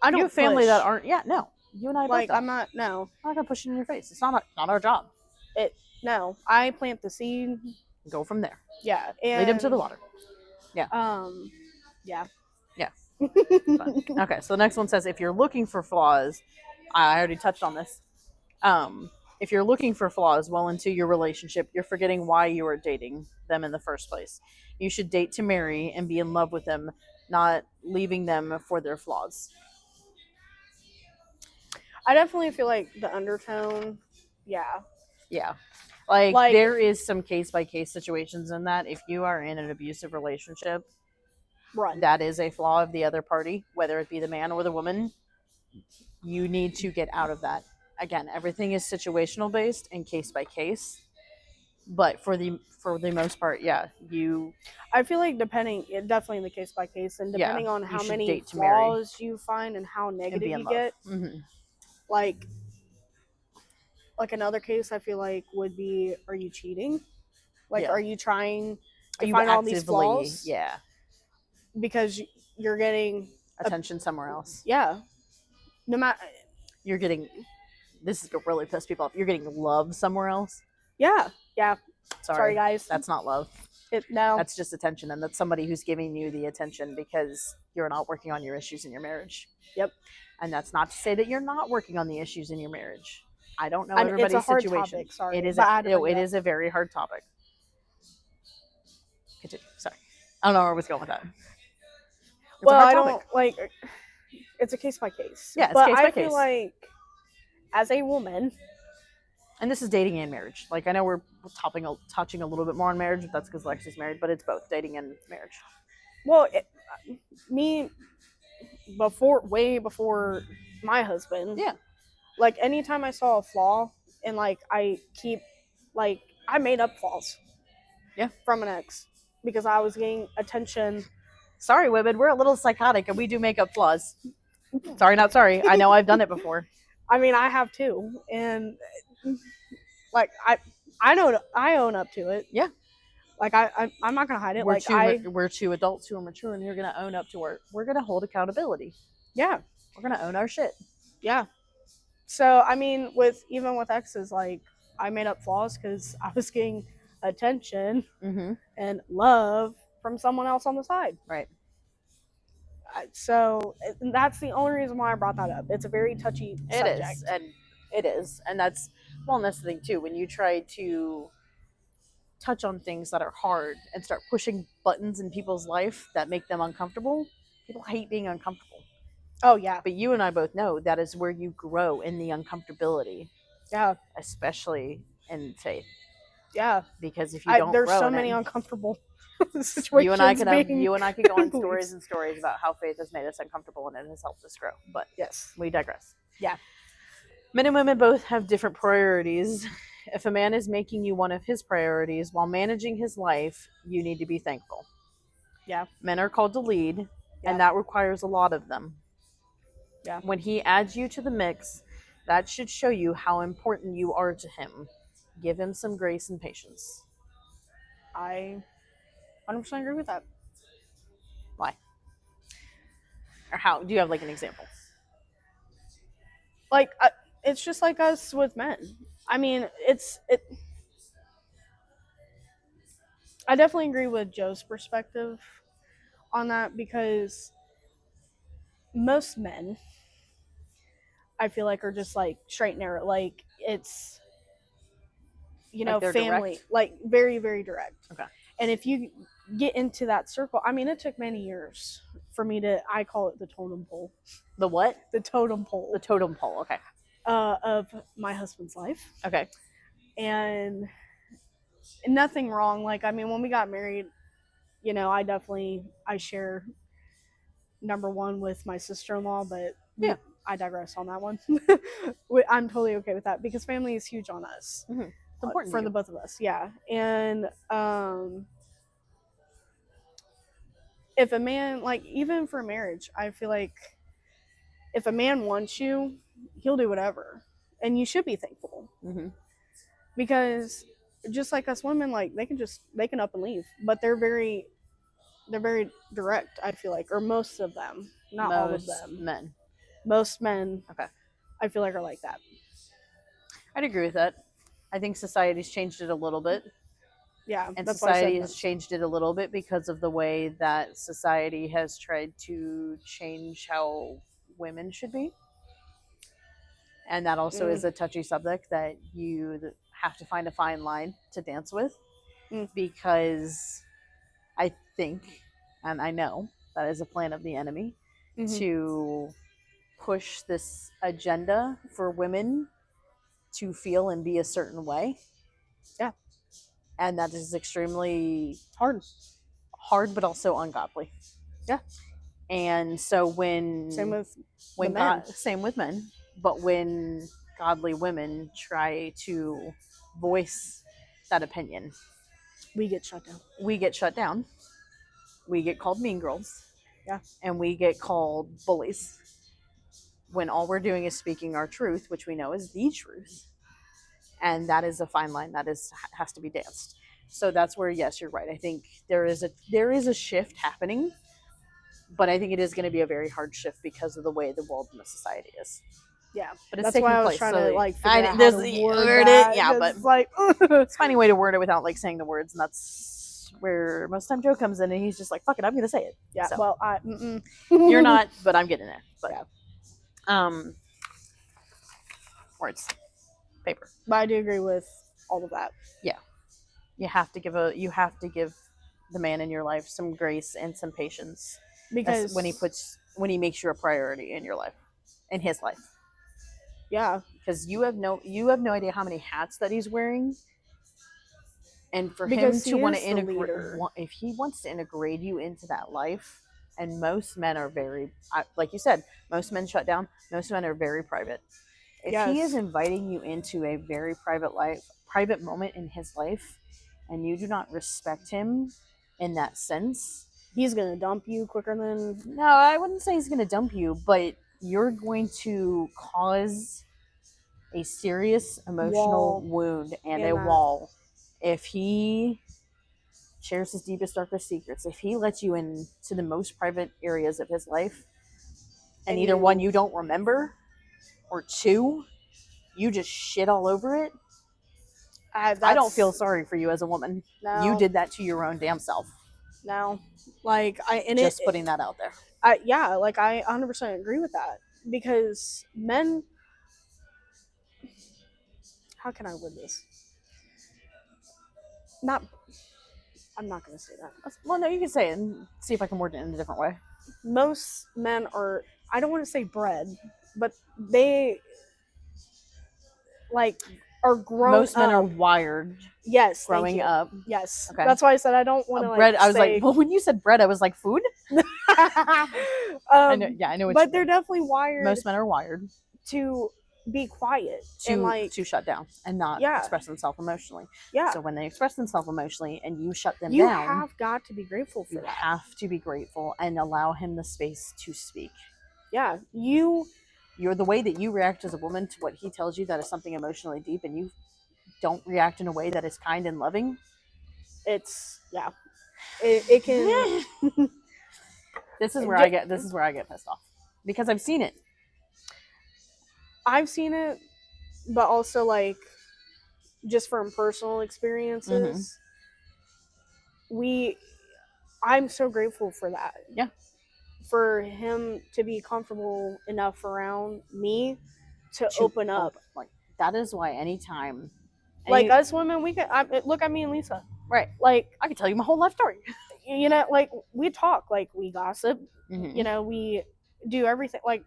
Speaker 1: I don't
Speaker 2: You have family
Speaker 1: push.
Speaker 2: that aren't. Yeah, no. You and I both
Speaker 1: Like,
Speaker 2: don't.
Speaker 1: I'm not, no.
Speaker 2: I'm not gonna push it in your face. It's not our job.
Speaker 1: No. I plant the seed.
Speaker 2: Go from there.
Speaker 1: Yeah.
Speaker 2: Lead them to the
Speaker 1: And,
Speaker 2: water. Yeah.
Speaker 1: yeah.
Speaker 2: Yeah. Fun. Okay, so the next one says if you're looking for flaws, I already touched on this. If you're looking for flaws well into your relationship, you're forgetting why you were dating them in the first place. You should date to marry and be in love with them, not leaving them for their flaws.
Speaker 1: I definitely feel like the undertone, yeah.
Speaker 2: Yeah. Like
Speaker 1: Like,
Speaker 2: there is some case by case situations in that. If you are in an abusive relationship,
Speaker 1: run.
Speaker 2: that is a flaw of the other party, whether it be the man or the woman. You need to get out of that. Again, everything is situational based and case by case. But for the most part, yeah, you
Speaker 1: I feel like definitely in the case by case, and depending on
Speaker 2: you
Speaker 1: how
Speaker 2: should
Speaker 1: many
Speaker 2: date to marry
Speaker 1: flaws you find and how
Speaker 2: and
Speaker 1: negative
Speaker 2: be in
Speaker 1: you
Speaker 2: love.
Speaker 1: get, like another case I feel like would be, are you cheating? Like,
Speaker 2: Yeah.
Speaker 1: are you trying
Speaker 2: Are
Speaker 1: to
Speaker 2: you
Speaker 1: find all these
Speaker 2: actively,
Speaker 1: flaws?
Speaker 2: yeah,
Speaker 1: Because you're getting
Speaker 2: attention somewhere else?
Speaker 1: yeah. No matter,
Speaker 2: You're getting, this is gonna really piss people off. You're getting love somewhere else.
Speaker 1: yeah.
Speaker 2: Sorry,
Speaker 1: guys.
Speaker 2: That's not love.
Speaker 1: No.
Speaker 2: That's just attention, and that's somebody who's giving you the attention because you're not working on your issues in your marriage.
Speaker 1: Yep.
Speaker 2: And that's not to say that you're not working on the issues in your marriage. I don't know
Speaker 1: And
Speaker 2: everybody's
Speaker 1: it's a hard
Speaker 2: situation.
Speaker 1: topic, sorry,
Speaker 2: It is.
Speaker 1: but I had to
Speaker 2: It
Speaker 1: bring it up.
Speaker 2: is a very hard topic. Continue. Sorry, I don't know where I was going with that. It's a
Speaker 1: Well,
Speaker 2: hard
Speaker 1: I
Speaker 2: topic.
Speaker 1: don't like. It's a case by case.
Speaker 2: Yeah, it's
Speaker 1: but
Speaker 2: case by
Speaker 1: I
Speaker 2: case.
Speaker 1: feel like, as a woman,
Speaker 2: And this is dating and marriage. Like I know we're touching a little bit more on marriage, but that's because Lexi's married. But it's both dating and marriage.
Speaker 1: well, me way before my husband.
Speaker 2: Yeah.
Speaker 1: Like, anytime I saw a flaw, and like I made up flaws.
Speaker 2: Yeah.
Speaker 1: From an ex, because I was getting attention.
Speaker 2: Sorry, women, we're a little psychotic and we do make up flaws. Sorry, not sorry. I know I've done it before.
Speaker 1: I mean, I have too, and like I know I own up to it.
Speaker 2: Yeah.
Speaker 1: Like I'm not gonna hide it.
Speaker 2: We're two adults who are mature and you're gonna own up to we're gonna hold accountability.
Speaker 1: Yeah.
Speaker 2: We're gonna own our shit.
Speaker 1: Yeah. So I mean, even with exes, like I made up flaws because I was getting attention and love from someone else on the side.
Speaker 2: Right.
Speaker 1: So that's the only reason why I brought that up. It's a very touchy subject.
Speaker 2: It is, and that's the thing too. When you try to touch on things that are hard and start pushing buttons in people's life that make them uncomfortable, people hate being uncomfortable.
Speaker 1: Oh yeah.
Speaker 2: But you and I both know that is where you grow, in the uncomfortability.
Speaker 1: Yeah.
Speaker 2: Especially in faith.
Speaker 1: Yeah.
Speaker 2: Because if you don't
Speaker 1: there's
Speaker 2: grow
Speaker 1: so
Speaker 2: in
Speaker 1: many
Speaker 2: it,
Speaker 1: uncomfortable situations.
Speaker 2: You and I could go on stories and stories about how faith has made us uncomfortable and it has helped us grow. But
Speaker 1: yes,
Speaker 2: we digress.
Speaker 1: Yeah.
Speaker 2: Men and women both have different priorities. If a man is making you one of his priorities while managing his life, you need to be thankful.
Speaker 1: Yeah.
Speaker 2: Men are called to lead, and that requires a lot of them.
Speaker 1: Yeah.
Speaker 2: When he adds you to the mix, that should show you how important you are to him. Give him some grace and patience.
Speaker 1: I 100% agree with that.
Speaker 2: Why? Or how? Do you have like an example?
Speaker 1: Like, it's just like us with men. I mean, I definitely agree with Joe's perspective on that, because most men, I feel like, are just like straight and narrow. Like, it's,
Speaker 2: Like they're
Speaker 1: family,
Speaker 2: direct?
Speaker 1: like very, very direct.
Speaker 2: Okay.
Speaker 1: And if you get into that circle, I mean, it took many years for me I call it the totem pole.
Speaker 2: The what?
Speaker 1: The totem pole.
Speaker 2: The totem pole, okay.
Speaker 1: Of my husband's life.
Speaker 2: Okay.
Speaker 1: And nothing wrong. Like, I mean, when we got married, I share number one with my sister-in-law, but
Speaker 2: yeah,
Speaker 1: I digress on that one. I'm totally okay with that, because family is huge on us.
Speaker 2: Mm-hmm. It's important
Speaker 1: for the both of us. Yeah. And if a man, like, even for marriage, I feel like if a man wants you, he'll do whatever, and you should be thankful. Because just like us women, like, they can up and leave, but they're very direct, I feel like, or most of them, not all of them.
Speaker 2: Men.
Speaker 1: Most men,
Speaker 2: Okay.
Speaker 1: I feel like, are like that.
Speaker 2: I'd agree with that. I think society's changed it a little bit.
Speaker 1: Yeah,
Speaker 2: And
Speaker 1: that's why I said
Speaker 2: society has
Speaker 1: most.
Speaker 2: changed it a little bit because of the way that society has tried to change how women should be. And that also is a touchy subject that you have to find a fine line to dance with,
Speaker 1: Mm.
Speaker 2: because I think, and I know that is a plan of the enemy,
Speaker 1: Mhm.
Speaker 2: to push this agenda for women to feel and be a certain way.
Speaker 1: Yeah.
Speaker 2: And that is extremely
Speaker 1: Hard.
Speaker 2: hard, but also ungodly.
Speaker 1: Yeah.
Speaker 2: And so
Speaker 1: Same with the
Speaker 2: when
Speaker 1: men.
Speaker 2: same with men, but when godly women try to voice that opinion,
Speaker 1: We get shut down.
Speaker 2: we get shut down. We get called mean girls.
Speaker 1: Yeah.
Speaker 2: And we get called bullies, when all we're doing is speaking our truth, which we know is the truth. And that is a fine line that has to be danced. So that's where, yes, you're right. I think there is a shift happening, but I think it is going to be a very hard shift because of the way the world and the society is.
Speaker 1: Yeah,
Speaker 2: But it's
Speaker 1: that's
Speaker 2: taking
Speaker 1: why I was
Speaker 2: place.
Speaker 1: trying
Speaker 2: So
Speaker 1: to like figure out how
Speaker 2: there's
Speaker 1: to
Speaker 2: the
Speaker 1: word that.
Speaker 2: yeah,
Speaker 1: 'cause
Speaker 2: but
Speaker 1: it's like
Speaker 2: it's finding a way to word it without like saying the words, and that's where most of the time Joe comes in, and he's just like, "Fuck it, I'm going to say it."
Speaker 1: yeah.
Speaker 2: So,
Speaker 1: Well,
Speaker 2: you're not, but I'm getting there. But
Speaker 1: Yeah.
Speaker 2: Words, paper.
Speaker 1: But I do agree with all of that.
Speaker 2: Yeah, you have to give the man in your life some grace and some patience,
Speaker 1: Because
Speaker 2: when he makes you a priority in your life, in his life.
Speaker 1: Yeah,
Speaker 2: because you have no idea how many hats that he's wearing, and for
Speaker 1: because
Speaker 2: him to
Speaker 1: he
Speaker 2: want
Speaker 1: is
Speaker 2: to
Speaker 1: the
Speaker 2: integrate,
Speaker 1: leader.
Speaker 2: if he wants to integrate you into that life, and most men are very, like you said, most men shut down. Most men are very private. If he is
Speaker 1: Yes.
Speaker 2: inviting you into a very private moment in his life, and you do not respect him in that sense,
Speaker 1: He's gonna dump you quicker than
Speaker 2: no, I wouldn't say he's going to dump you, but you're going to cause a serious emotional
Speaker 1: wall
Speaker 2: wound and
Speaker 1: in
Speaker 2: a
Speaker 1: that.
Speaker 2: wall if he shares his deepest, darkest secrets. If he lets you into the most private areas of his life, and either one, you don't remember, or two, you just shit all over it, I don't feel sorry for you as a woman.
Speaker 1: No.
Speaker 2: You did that to your own damn self.
Speaker 1: No, like
Speaker 2: Just putting that out there.
Speaker 1: Yeah, like I 100% agree with that, because men. How can I word this? Not. I'm not gonna say that.
Speaker 2: Well, no, you can say it and see if I can word it in a different way.
Speaker 1: Most men are. I don't want to say bred, but they like are grown.
Speaker 2: Most men are
Speaker 1: up.
Speaker 2: Yes,
Speaker 1: Yes,
Speaker 2: growing up.
Speaker 1: Yes,
Speaker 2: Okay.
Speaker 1: That's why I said I don't want to
Speaker 2: bread.
Speaker 1: like.
Speaker 2: I was like, well, when you said bread, I was like, food. I know. Yeah, I know. What
Speaker 1: But they're definitely wired.
Speaker 2: Most men are wired
Speaker 1: to be quiet
Speaker 2: to
Speaker 1: and like
Speaker 2: to shut down and not express themselves emotionally.
Speaker 1: Yeah.
Speaker 2: So when they express themselves emotionally and you shut them
Speaker 1: you
Speaker 2: down,
Speaker 1: have got to be grateful for
Speaker 2: you
Speaker 1: that.
Speaker 2: have to be grateful and allow him the space to speak.
Speaker 1: Yeah,
Speaker 2: you're the way that you react as a woman to what he tells you that is something emotionally deep, and you don't react in a way that is kind and loving.
Speaker 1: It's it can.
Speaker 2: This is where I get pissed off, because I've seen it.
Speaker 1: I've seen it, but also like just from personal experiences. I'm so grateful for that.
Speaker 2: Yeah.
Speaker 1: For him to be comfortable enough around me to open up.
Speaker 2: Like, that is why anytime.
Speaker 1: Like us women, we can look at me and Lisa.
Speaker 2: Right.
Speaker 1: Like
Speaker 2: I can tell you my whole life story.
Speaker 1: You know, like we talk, like we gossip.
Speaker 2: Mm-hmm.
Speaker 1: You know, we do everything. Like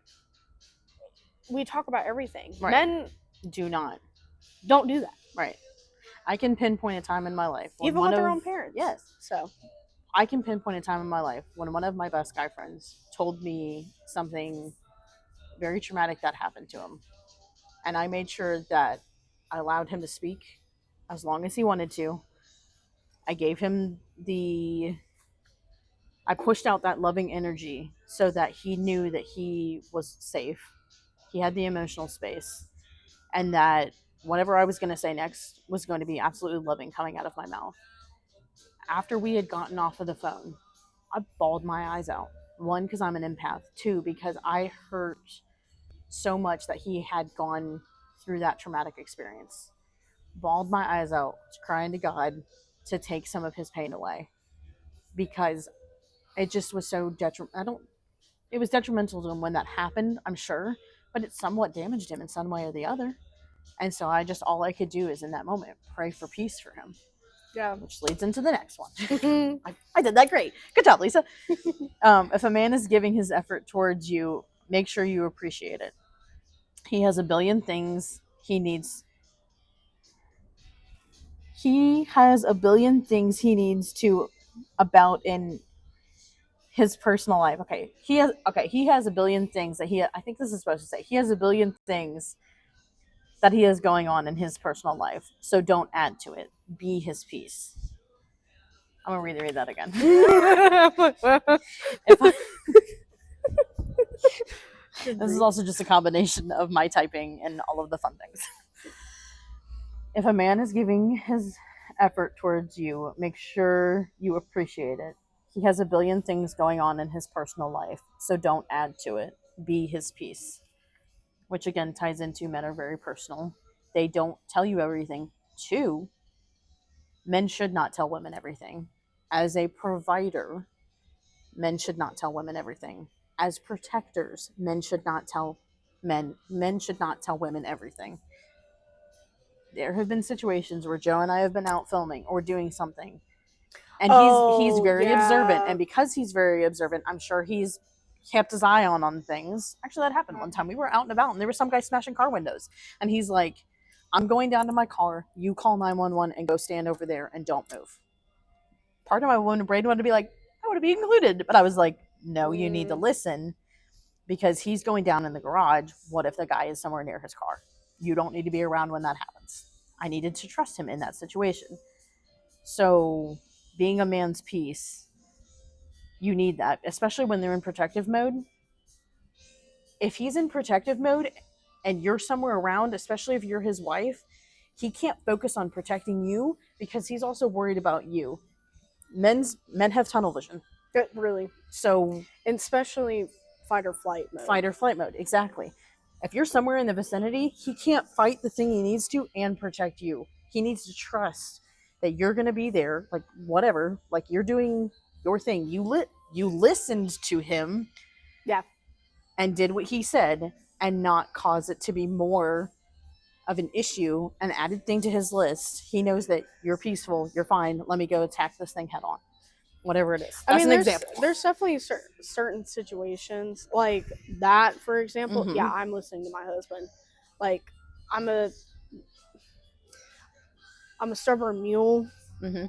Speaker 1: we talk about everything.
Speaker 2: Right.
Speaker 1: Men don't do that.
Speaker 2: Right. I can pinpoint a time in my life,
Speaker 1: even with their own parents.
Speaker 2: Yes.
Speaker 1: So
Speaker 2: I can pinpoint a time in my life when one of my best guy friends told me something very traumatic that happened to him, and I made sure that I allowed him to speak as long as he wanted to. I gave him I pushed out that loving energy so that he knew that he was safe. He had the emotional space, and that whatever I was going to say next was going to be absolutely loving coming out of my mouth. After we had gotten off of the phone, I bawled my eyes out. One, because I'm an empath. Two, because I hurt so much that he had gone through that traumatic experience. Bawled my eyes out, crying to God to take some of his pain away because it just was so detrimental. It was detrimental to him when that happened, I'm sure, but it somewhat damaged him in some way or the other. And so all I could do is in that moment pray for peace for him.
Speaker 1: Yeah.
Speaker 2: Which leads into the next one. I did that great. Good job, Lisa. If a man is giving his effort towards you, make sure you appreciate it. He has a billion things he needs. He has a billion things he needs to about in his personal life. He has a billion things that I think this is supposed to say. He has a billion things that he has going on in his personal life. So don't add to it. Be his peace. I'm going to reread that again. This is also just a combination of my typing and all of the fun things. If a man is giving his effort towards you, make sure you appreciate it. He has a billion things going on in his personal life, so don't add to it. Be his peace. Which again ties into men are very personal. They don't tell you everything. Two, men should not tell women everything. As a provider, men should not tell women everything. As protectors, men should not tell women everything. There have been situations where Joe and I have been out filming or doing something, and he's very observant, and because he's very observant, I'm sure he's kept his eye on things. Actually, that happened one time. We were out and about, and there was some guy smashing car windows, and he's like, "I'm going down to my car. You call 911 and go stand over there and don't move." Part of my brain wanted to be like, "I want to be included," but I was like, "No, you need to listen." Because he's going down in the garage. What if the guy is somewhere near his car? You don't need to be around when that happens. I needed to trust him in that situation. So being a man's peace, you need that, especially when they're in protective mode. If he's in protective mode and you're somewhere around, especially if you're his wife, he can't focus on protecting you because he's also worried about you. Men have tunnel vision.
Speaker 1: Really.
Speaker 2: So,
Speaker 1: and especially fight or flight mode.
Speaker 2: Fight or flight mode, exactly. If you're somewhere in the vicinity, he can't fight the thing he needs to and protect you. He needs to trust that you're going to be there, like whatever, like you're doing your thing. You listened to him,
Speaker 1: yeah,
Speaker 2: and did what he said, and not cause it to be more of an issue, an added thing to his list. He knows that you're peaceful, you're fine. Let me go attack this thing head on. Whatever it is. That's an example.
Speaker 1: There's definitely certain situations like that, for example. Mm-hmm. Yeah, I'm listening to my husband. Like, I'm a stubborn mule mm-hmm.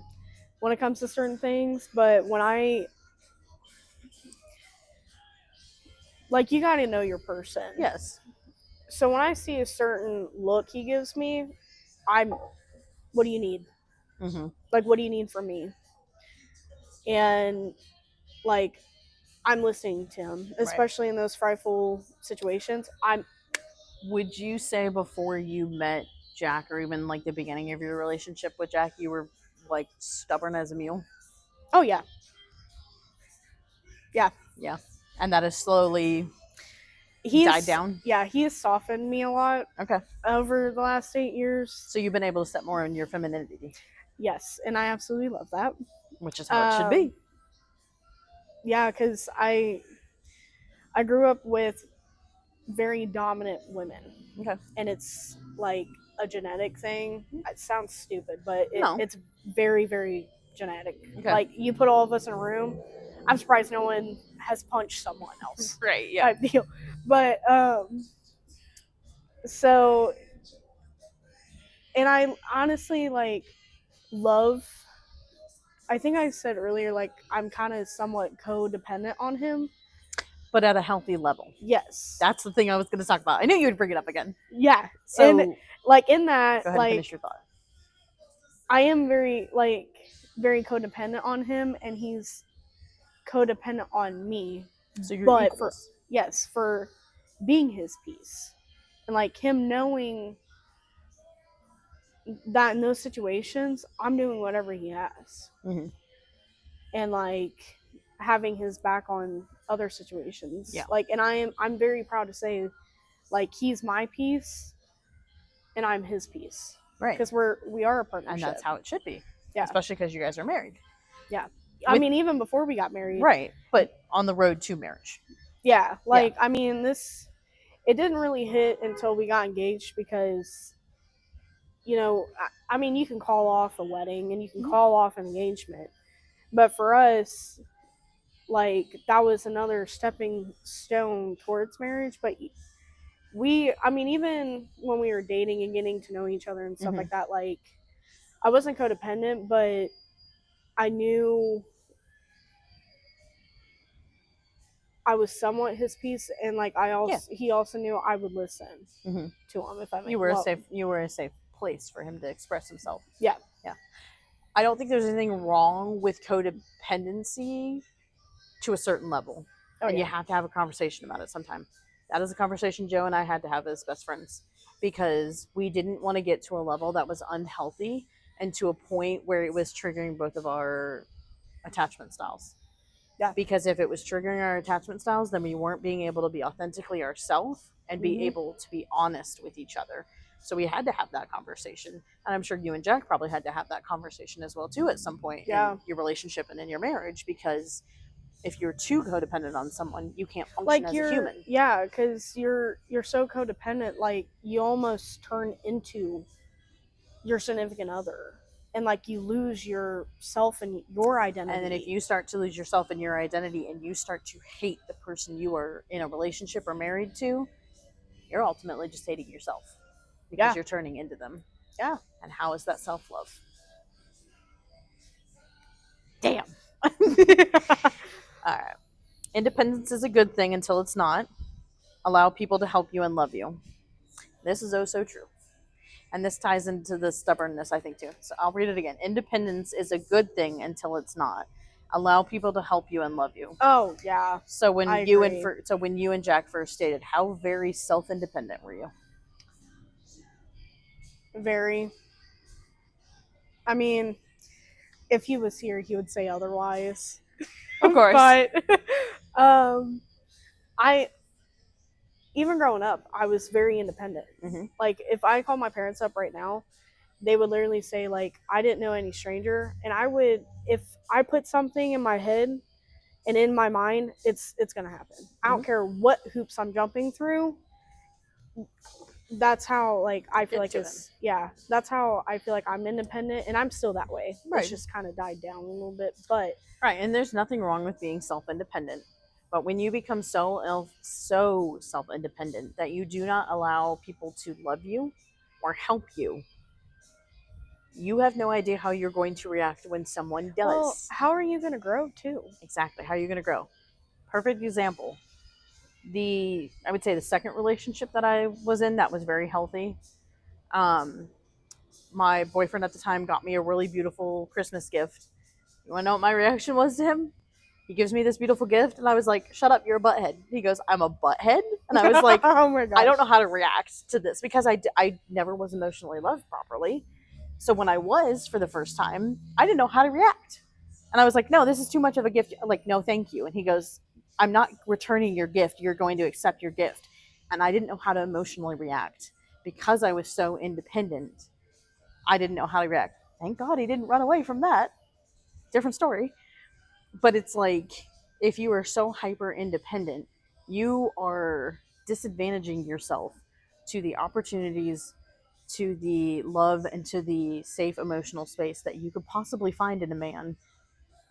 Speaker 1: when it comes to certain things, but when you got to know your person.
Speaker 2: Yes.
Speaker 1: So when I see a certain look he gives me, what do you need? Mm-hmm. Like, what do you need from me? And like, I'm listening to him, especially in those frightful situations.
Speaker 2: Would you say before you met Jack, or even like the beginning of your relationship with Jack, you were like stubborn as a mule?
Speaker 1: Oh yeah. Yeah.
Speaker 2: Yeah. And that has slowly died down?
Speaker 1: Yeah, he has softened me a lot.
Speaker 2: Okay.
Speaker 1: Over the last 8 years.
Speaker 2: So you've been able to step more in your femininity?
Speaker 1: Yes, and I absolutely love that.
Speaker 2: Which is how it should be.
Speaker 1: Yeah, because I grew up with very dominant women.
Speaker 2: Okay.
Speaker 1: And it's like a genetic thing. It sounds stupid, but it's very, very genetic. Okay. Like, you put all of us in a room, I'm surprised no one has punched someone else.
Speaker 2: Right, yeah.
Speaker 1: Type deal. But, so, and I honestly, like, love, I think I said earlier, like, I'm kind of somewhat codependent on him.
Speaker 2: But at a healthy level.
Speaker 1: Yes.
Speaker 2: That's the thing I was going to talk about. I knew you would bring it up again.
Speaker 1: Yeah.
Speaker 2: So,
Speaker 1: and, like, in that,
Speaker 2: go ahead and finish your thought.
Speaker 1: I am very codependent on him, and he's codependent on me.
Speaker 2: So you're equals.
Speaker 1: For being his piece. And, like, him knowing that in those situations, I'm doing whatever he has. Mm-hmm. And, like, having his back on other situations.
Speaker 2: Yeah.
Speaker 1: Like, and I'm very proud to say, like he's my piece and I'm his piece.
Speaker 2: Right.
Speaker 1: Because we are a partnership.
Speaker 2: And that's how it should be.
Speaker 1: Yeah.
Speaker 2: Especially because you guys are married.
Speaker 1: Yeah. I mean, even before we got married.
Speaker 2: Right. But on the road to marriage.
Speaker 1: Yeah. Like, I mean, it didn't really hit until we got engaged because, you know, I mean, you can call off a wedding and you can call off an engagement. But for us, like, that was another stepping stone towards marriage. But I mean, even when we were dating and getting to know each other and stuff like that, like, I wasn't codependent, but I knew I was somewhat his piece, and like he also knew I would listen to him if I made
Speaker 2: you were a safe place for him to express himself.
Speaker 1: Yeah.
Speaker 2: I don't think there's anything wrong with codependency to a certain level, and you have to have a conversation about it sometime. That is a conversation Joe and I had to have as best friends, because we didn't want to get to a level that was unhealthy and to a point where it was triggering both of our attachment styles.
Speaker 1: Yeah.
Speaker 2: Because if it was triggering our attachment styles, then we weren't being able to be authentically ourselves and be able to be honest with each other. So we had to have that conversation. And I'm sure you and Jack probably had to have that conversation as well too at some point in your relationship and in your marriage, because if you're too codependent on someone, you can't function as a human.
Speaker 1: Yeah, because you're so codependent, like you almost turn into your significant other. And like you lose yourself and your identity.
Speaker 2: And then if you start to lose yourself and your identity and you start to hate the person you are in a relationship or married to, you're ultimately just hating yourself, because you're turning into them.
Speaker 1: Yeah.
Speaker 2: And how is that self-love? Damn. All right. Independence is a good thing until it's not. Allow people to help you and love you. This is oh so true. And this ties into the stubbornness, I think, too. So I'll read it again. Independence is a good thing until it's not. Allow people to help you and love you.
Speaker 1: Oh, yeah.
Speaker 2: So when you and Jack first dated, how very self-independent were you?
Speaker 1: Very. I mean, if he was here, he would say otherwise.
Speaker 2: Of course.
Speaker 1: But even growing up, I was very independent. Like, if I called my parents up right now, they would literally say, like, I didn't know any stranger. And if I put something in my head and in my mind, it's going to happen. I don't care what hoops I'm jumping through. That's how, like, I feel like that's how I feel like I'm independent, and I'm still that way. Right. It's just kind of died down a little bit, but.
Speaker 2: Right, and there's nothing wrong with being self-independent. But when you become so self-independent that you do not allow people to love you or help you, you have no idea how you're going to react when someone does. Well,
Speaker 1: how are you going to grow, too?
Speaker 2: Exactly. How are you going to grow? Perfect example. I would say the second relationship that I was in that was very healthy. My boyfriend at the time got me a really beautiful Christmas gift. You want to know what my reaction was to him? He gives me this beautiful gift, and I was like, shut up, you're a butthead. He goes, I'm a butthead? And I was like,
Speaker 1: oh my gosh.
Speaker 2: I don't know how to react to this, because I never was emotionally loved properly. So when I was for the first time, I didn't know how to react. And I was like, no, this is too much of a gift. Like, no, thank you. And he goes, I'm not returning your gift. You're going to accept your gift. And I didn't know how to emotionally react. Because I was so independent, I didn't know how to react. Thank God he didn't run away from that. Different story. But it's like, if you are so hyper independent, you are disadvantaging yourself to the opportunities, to the love, and to the safe emotional space that you could possibly find in a man.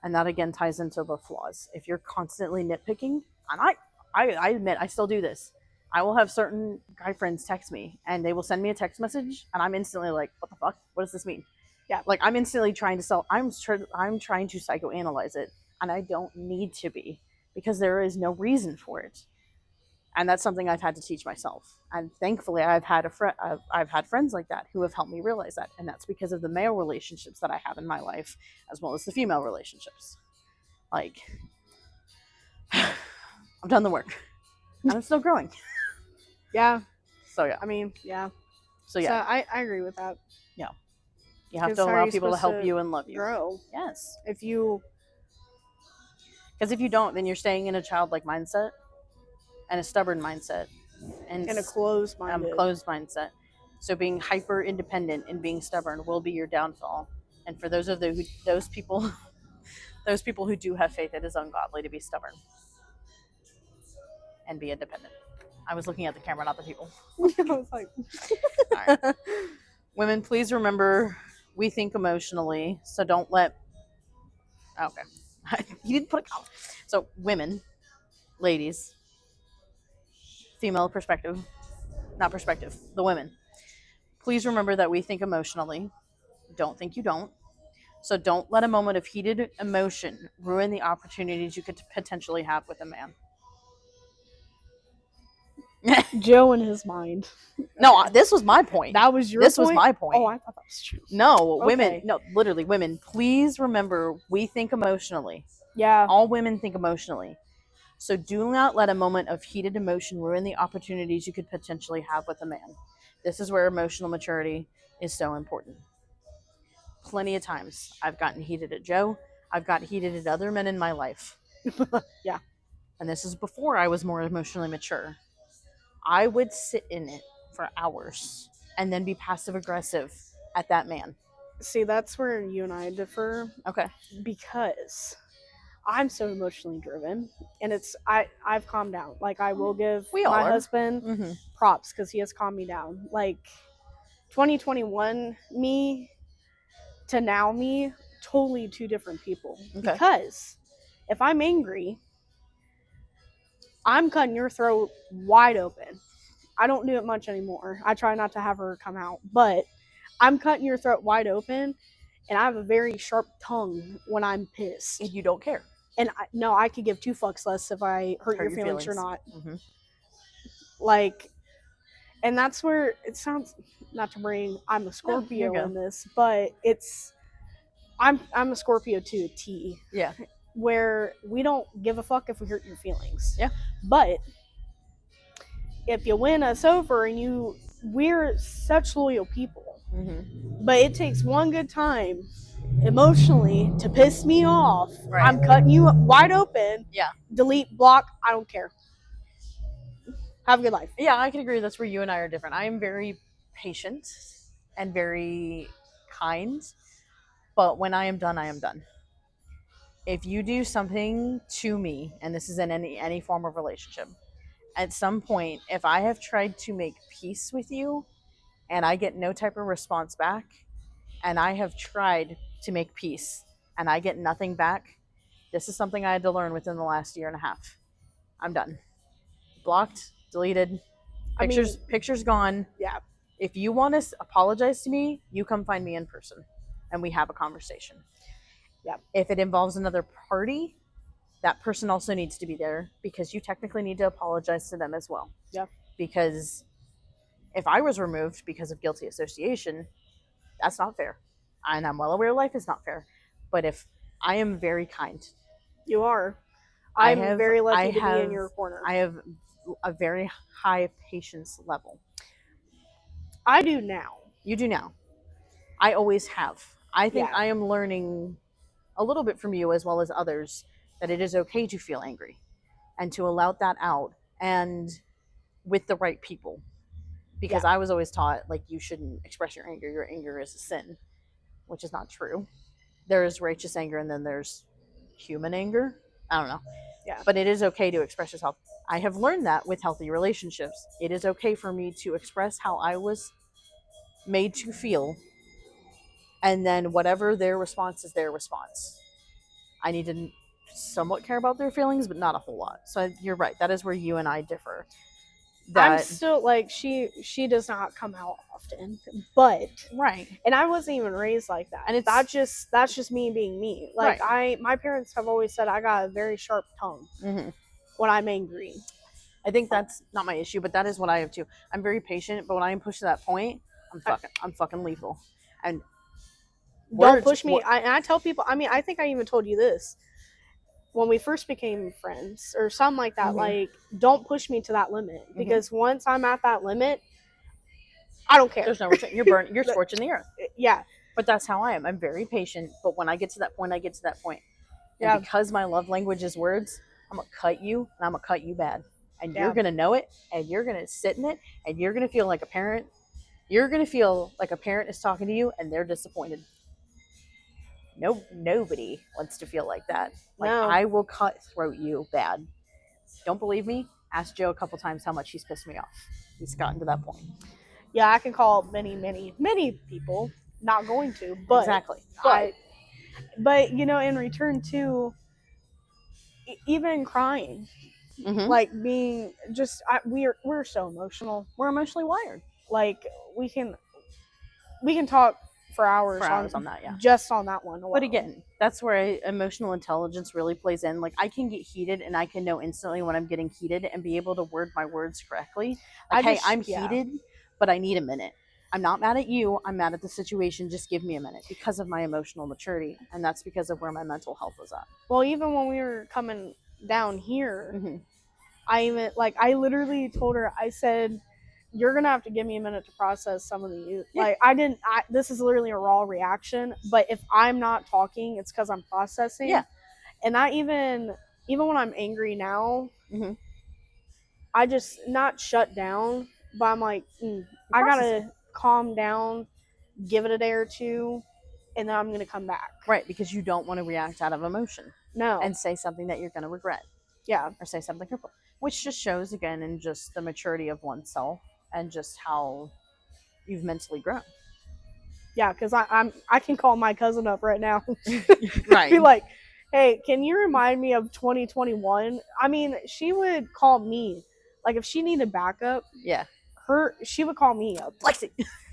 Speaker 2: And that again ties into the flaws. If you're constantly nitpicking, and I admit I still do this. I will have certain guy friends text me, and they will send me a text message, and I'm instantly like, what the fuck? What does this mean? Yeah, like I'm instantly trying to I'm trying to psychoanalyze it. And I don't need to be, because there is no reason for it. And that's something I've had to teach myself. And thankfully, I've had friends like that who have helped me realize that. And that's because of the male relationships that I have in my life, as well as the female relationships. Like, I've done the work, and I'm still growing.
Speaker 1: Yeah.
Speaker 2: So yeah.
Speaker 1: I mean, yeah.
Speaker 2: So yeah.
Speaker 1: So I agree with that.
Speaker 2: Yeah. You have to allow people to help you and love you.
Speaker 1: Grow.
Speaker 2: Yes.
Speaker 1: Because
Speaker 2: if you don't, then you're staying in a childlike mindset and a stubborn mindset. and
Speaker 1: And a closed-minded.
Speaker 2: closed mindset. So being hyper independent and being stubborn will be your downfall. And for those of those people, those people who do have faith, it is ungodly to be stubborn and be independent. I was looking at the camera, not the people.
Speaker 1: I was like,
Speaker 2: All right. Women, please remember we think emotionally, so don't let. Okay, you didn't put a count. So women, ladies, female perspective, not perspective, the women. Please remember that we think emotionally. Don't think you don't. So don't let a moment of heated emotion ruin the opportunities you could potentially have with a man.
Speaker 1: Joe in his mind.
Speaker 2: No, this was my point.
Speaker 1: That was your
Speaker 2: This
Speaker 1: point?
Speaker 2: was my point.
Speaker 1: Oh, I thought that was true.
Speaker 2: No,
Speaker 1: Okay.
Speaker 2: women, no, literally, women, please remember we think emotionally.
Speaker 1: Yeah.
Speaker 2: All women think emotionally. So do not let a moment of heated emotion ruin the opportunities you could potentially have with a man. This is where emotional maturity is so important. Plenty of times I've gotten heated at Joe. I've got heated at other men in my life.
Speaker 1: Yeah.
Speaker 2: And this is before I was more emotionally mature. I would sit in it for hours and then be passive aggressive at that man.
Speaker 1: See, that's where you and I differ.
Speaker 2: Okay.
Speaker 1: Because I'm so emotionally driven, and I've calmed down. Like, I will give
Speaker 2: We all
Speaker 1: my
Speaker 2: are.
Speaker 1: husband
Speaker 2: Mm-hmm.
Speaker 1: props because he has calmed me down. Like, 2021 me to now me, totally two different people.
Speaker 2: Okay.
Speaker 1: Because if I'm angry, I'm cutting your throat wide open. I don't do it much anymore. I try not to have her come out, but I'm cutting your throat wide open, and I have a very sharp tongue when I'm pissed.
Speaker 2: And you don't care.
Speaker 1: And I could give two fucks less if I hurt your feelings or not.
Speaker 2: Mm-hmm.
Speaker 1: Like, and that's where it sounds, not to bring I'm a Scorpio in this, but I'm a Scorpio to a T.
Speaker 2: Yeah.
Speaker 1: Where we don't give a fuck if we hurt your feelings.
Speaker 2: Yeah.
Speaker 1: But if you win us over and we're such loyal people.
Speaker 2: Mm-hmm.
Speaker 1: But it takes one good time emotionally to piss me off.
Speaker 2: Right.
Speaker 1: I'm cutting you wide open.
Speaker 2: Yeah.
Speaker 1: Delete, block, I don't care. Have a good life.
Speaker 2: Yeah, I can agree. That's where you and I are different. I am very patient and very kind. But when I am done, I am done. If you do something to me, and this is in any form of relationship, at some point, if I have tried to make peace with you and I get no type of response back, and I have tried to make peace and I get nothing back, this is something I had to learn within the last year and a half. I'm done. Blocked, deleted, pictures gone.
Speaker 1: Yeah.
Speaker 2: If you want to apologize to me, you come find me in person and we have a conversation.
Speaker 1: Yeah.
Speaker 2: If it involves another party, that person also needs to be there because you technically need to apologize to them as well.
Speaker 1: Yeah.
Speaker 2: Because if I was removed because of guilty association, that's not fair. And I'm well aware life is not fair. But if I am very kind.
Speaker 1: You are. I'm very lucky to be in your corner.
Speaker 2: I have a very high patience level.
Speaker 1: I do now.
Speaker 2: You do now. I always have. I think
Speaker 1: Yeah.
Speaker 2: I am learning a little bit from you as well as others that it is okay to feel angry and to allow that out and with the right people. Because I was always taught like you shouldn't express your anger. Your anger is a sin, which is not true. There is righteous anger and then there's human anger. I don't know.
Speaker 1: Yeah.
Speaker 2: But it is okay to express yourself. I have learned that with healthy relationships. It is okay for me to express how I was made to feel. And then whatever their response is their response. I need to somewhat care about their feelings, but not a whole lot. So you're right. That is where you and I differ.
Speaker 1: I'm still like she does not come out often, but
Speaker 2: right.
Speaker 1: And I wasn't even raised like that. And that's just me being me. Like my parents have always said I got a very sharp tongue when I'm angry.
Speaker 2: I think that's not my issue, but that is what I have too. I'm very patient, but when I am pushed to that point, I'm fucking lethal. And
Speaker 1: don't push me. I tell people. I mean, I think I even told you this when we first became friends or something like that. Like, don't push me to that limit because once I'm at that limit, I don't care.
Speaker 2: There's no return. You're burnt. You're scorching the earth.
Speaker 1: Yeah.
Speaker 2: But that's how I am. I'm very patient, but when I get to that point, I get to that point. And because my love language is words, I'm gonna cut you, and I'm gonna cut you bad. and
Speaker 1: Yeah.
Speaker 2: you're going to know it, and you're going to sit in it, and you're going to feel like a parent. You're going to feel like a parent is talking to you and they're disappointed. Nobody wants to feel like that. Like,
Speaker 1: No.
Speaker 2: I will cutthroat you bad. Don't believe me? Ask Joe a couple times how much he's pissed me off. He's gotten to that point.
Speaker 1: Yeah, I can call many people. Not going to, but
Speaker 2: Exactly.
Speaker 1: But in return too, even crying, like being just, we're so emotional.
Speaker 2: We're emotionally wired.
Speaker 1: Like we can talk for hours
Speaker 2: on that, yeah.
Speaker 1: Just on that one alone.
Speaker 2: But again, that's where emotional intelligence really plays in. Like, I can get heated and I can know instantly when I'm getting heated and be able to word my words correctly. Like, hey, I'm heated, but I need a minute. I'm not mad at you. I'm mad at the situation. Just give me a minute, because of my emotional maturity. And that's because of where my mental health is at.
Speaker 1: Well, even when we were coming down here, I literally told her, I said, you're going to have to give me a minute to process some of these. Yeah. Like, this is literally a raw reaction, but if I'm not talking, it's because I'm processing.
Speaker 2: Yeah.
Speaker 1: And I even when I'm angry now, I just not shut down, but I'm like, I got to calm down, give it a day or two, and then I'm going to come back.
Speaker 2: Right, because you don't want to react out of emotion.
Speaker 1: No.
Speaker 2: And say something that you're going to regret.
Speaker 1: Yeah.
Speaker 2: Or say something hurtful. Which just shows, again, in just the maturity of oneself and just how you've mentally grown.
Speaker 1: Yeah, because I can call my cousin up right now.
Speaker 2: Right.
Speaker 1: Be like, hey, can you remind me of 2021? I mean, she would call me. Like, if she needed backup,
Speaker 2: yeah,
Speaker 1: she would call me up.
Speaker 2: Lexi.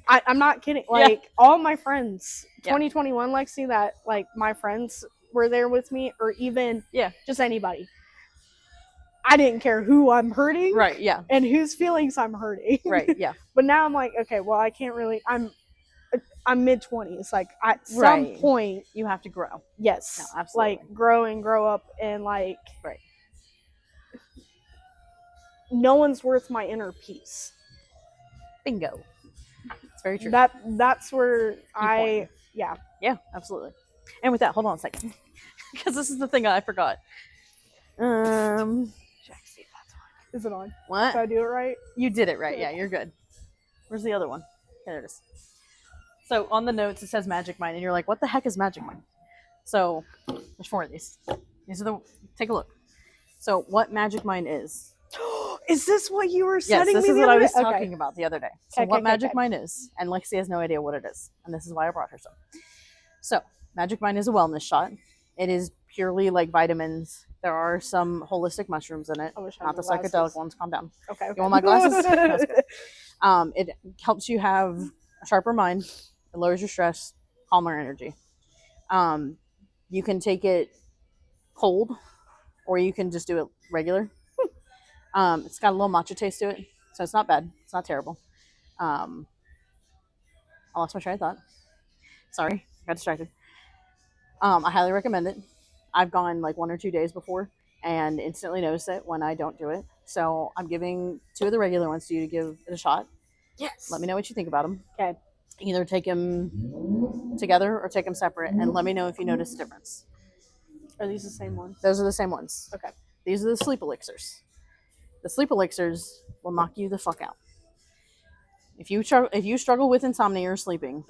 Speaker 1: I'm not kidding. Like, all my friends, 2021 Lexi, that, like, my friends were there with me, or even just anybody. I didn't care who I'm hurting.
Speaker 2: Right, yeah.
Speaker 1: And whose feelings I'm hurting.
Speaker 2: Right, yeah.
Speaker 1: But now I'm like, okay, well, I can't really, I'm mid-20s. Like, at some point,
Speaker 2: you have to grow.
Speaker 1: Yes.
Speaker 2: No, absolutely.
Speaker 1: Like, grow up, and, like,
Speaker 2: right.
Speaker 1: No one's worth my inner peace.
Speaker 2: Bingo. It's very true.
Speaker 1: That's where yeah,
Speaker 2: absolutely. And with that, hold on a second, because this is the thing I forgot.
Speaker 1: Check, see if that's on. Is it on?
Speaker 2: What?
Speaker 1: Did I do it right?
Speaker 2: You did it right. Yeah, you're good. Where's the other one? Okay, there it is. So on the notes, it says Magic Mind, and you're like, what the heck is Magic Mind? So there's 4 of these. These are take a look. So what Magic Mind is.
Speaker 1: Is this what you were setting me?
Speaker 2: Yes, this is what I was talking about the other day. So what Magic Mind is, and Lexi has no idea what it is, and this is why I brought her some. So Magic Mind is a wellness shot. It is purely like vitamins. There are some holistic mushrooms in it, not the psychedelic ones. Calm down.
Speaker 1: Okay.
Speaker 2: You want my glasses? It helps you have a sharper mind. It lowers your stress, calmer energy. You can take it cold, or you can just do it regular. It's got a little matcha taste to it, so it's not bad. It's not terrible. I lost my train of thought. Sorry, got distracted. I highly recommend it. I've gone like 1 or 2 days before and instantly noticed it when I don't do it. So I'm giving 2 of the regular ones to you to give it a shot.
Speaker 1: Yes.
Speaker 2: Let me know what you think about them.
Speaker 1: Okay.
Speaker 2: Either take them together or take them separate, and let me know if you notice a difference.
Speaker 1: Are these the same ones?
Speaker 2: Those are the same ones.
Speaker 1: Okay.
Speaker 2: These are the sleep elixirs. The sleep elixirs will knock you the fuck out. If you struggle with insomnia or sleeping,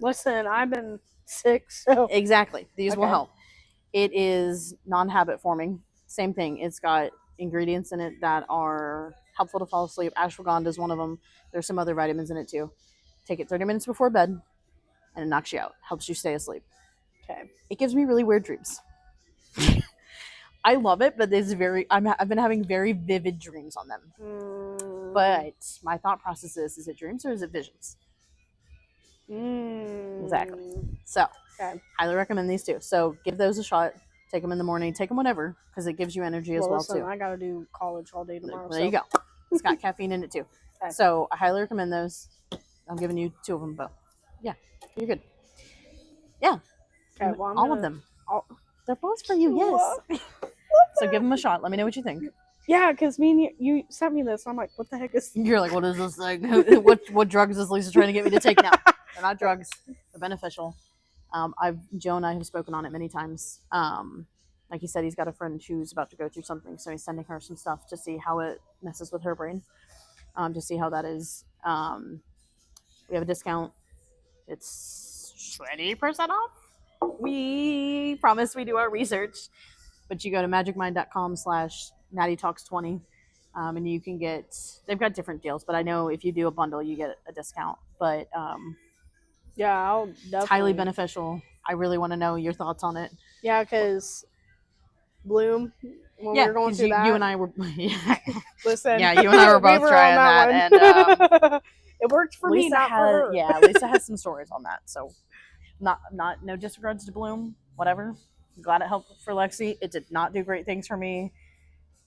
Speaker 1: listen, I've been sick, so
Speaker 2: exactly, these will help. It is non-habit forming. Same thing. It's got ingredients in it that are helpful to fall asleep. Ashwagandha is one of them. There's some other vitamins in it too. Take it 30 minutes before bed, and it knocks you out. Helps you stay asleep.
Speaker 1: Okay. It
Speaker 2: gives me really weird dreams. I love it, but I've been having very vivid dreams on them. But my thought process is it dreams or is it visions? Exactly. So, highly recommend these 2. So, give those a shot. Take them in the morning. Take them whenever, because it gives you energy as well, too.
Speaker 1: I got to do college all day tomorrow.
Speaker 2: There you go. It's got caffeine in it, too. Okay. So, I highly recommend those. I'm giving you 2 of them both. Yeah, you're good. Yeah. Okay, well, all of them. They're both for you, yes. So give them a shot. Let me know what you think.
Speaker 1: Yeah, because you sent me this. I'm like, what the heck is this?
Speaker 2: You're like, what is this thing? what drugs is Lisa trying to get me to take now? They're not drugs. They're beneficial. Joe and I have spoken on it many times. Like he said, he's got a friend who's about to go through something, so he's sending her some stuff to see how it messes with her brain, to see how that is. We have a discount. It's 20% off. We promise we do our research, but you go to magicmind.com/nattytalks20, and you can get. They've got different deals, but I know if you do a bundle, you get a discount. But
Speaker 1: Yeah, I'll definitely.
Speaker 2: it's highly beneficial. I really want to know your thoughts on it.
Speaker 1: Yeah, because Bloom, when we were going through that,
Speaker 2: you and I were.
Speaker 1: listen,
Speaker 2: Yeah, you and I were both trying that,
Speaker 1: and it worked for me, not for her.
Speaker 2: Yeah, Lisa has some stories on that, so not no disregards to Bloom, whatever. I'm glad it helped for Lexi. It did not do great things for me.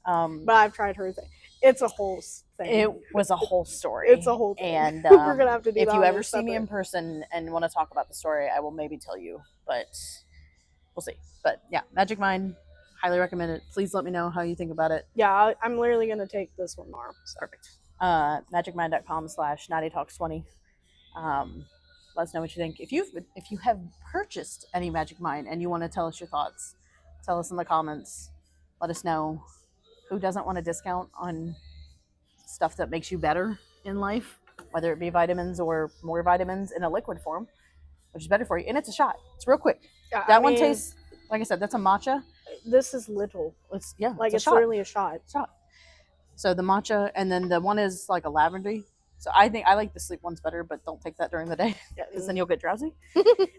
Speaker 1: But I've tried her thing. It's a whole thing.
Speaker 2: It was a whole story.
Speaker 1: It's a whole thing.
Speaker 2: And
Speaker 1: we're gonna have to do
Speaker 2: if
Speaker 1: that
Speaker 2: you ever
Speaker 1: separate.
Speaker 2: see me in person and want to talk about the story, I will maybe tell you, but we'll see. But yeah, Magic Mind, highly recommend it. Please let me know how you think about it.
Speaker 1: Yeah, I'm literally gonna take this one tomorrow. So.
Speaker 2: Perfect. Magicmind.com/nattytalks20. Let us know what you think. If you have purchased any Magic Mind and you want to tell us your thoughts, tell us in the comments. Let us know. Who doesn't want a discount on stuff that makes you better in life, whether it be vitamins or more vitamins in a liquid form, which is better for you. And it's a shot. It's real quick.
Speaker 1: Yeah,
Speaker 2: that one tastes, like I said, that's a matcha.
Speaker 1: This is little.
Speaker 2: It's
Speaker 1: it's literally a shot.
Speaker 2: So the matcha, and then the one is like a lavendery. So I think I like the sleep ones better, but don't take that during the day because then you'll get drowsy.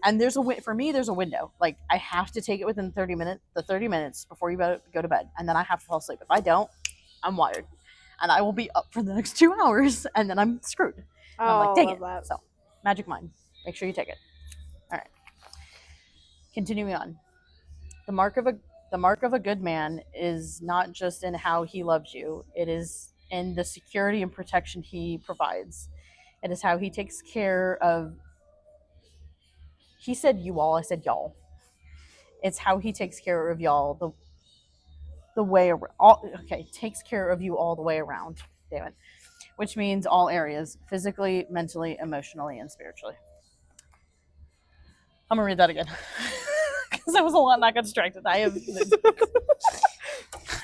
Speaker 2: And there's for me, there's a window. Like I have to take it within 30 minutes before you go to bed, and then I have to fall asleep. If I don't, I'm wired, and I will be up for the next 2 hours, and then I'm screwed. And I'm like, dang it. That. So Magic Mind, make sure you take it. All right. Continuing on, the mark of a good man is not just in how he loves you. It is in the security and protection he provides. It is how he takes care of. He said you all, I said y'all. It's how he takes care of y'all the way takes care of you all the way around. Damn it. Which means all areas, physically, mentally, emotionally, and spiritually. I'm gonna read that again. Because that was a lot and I got distracted. I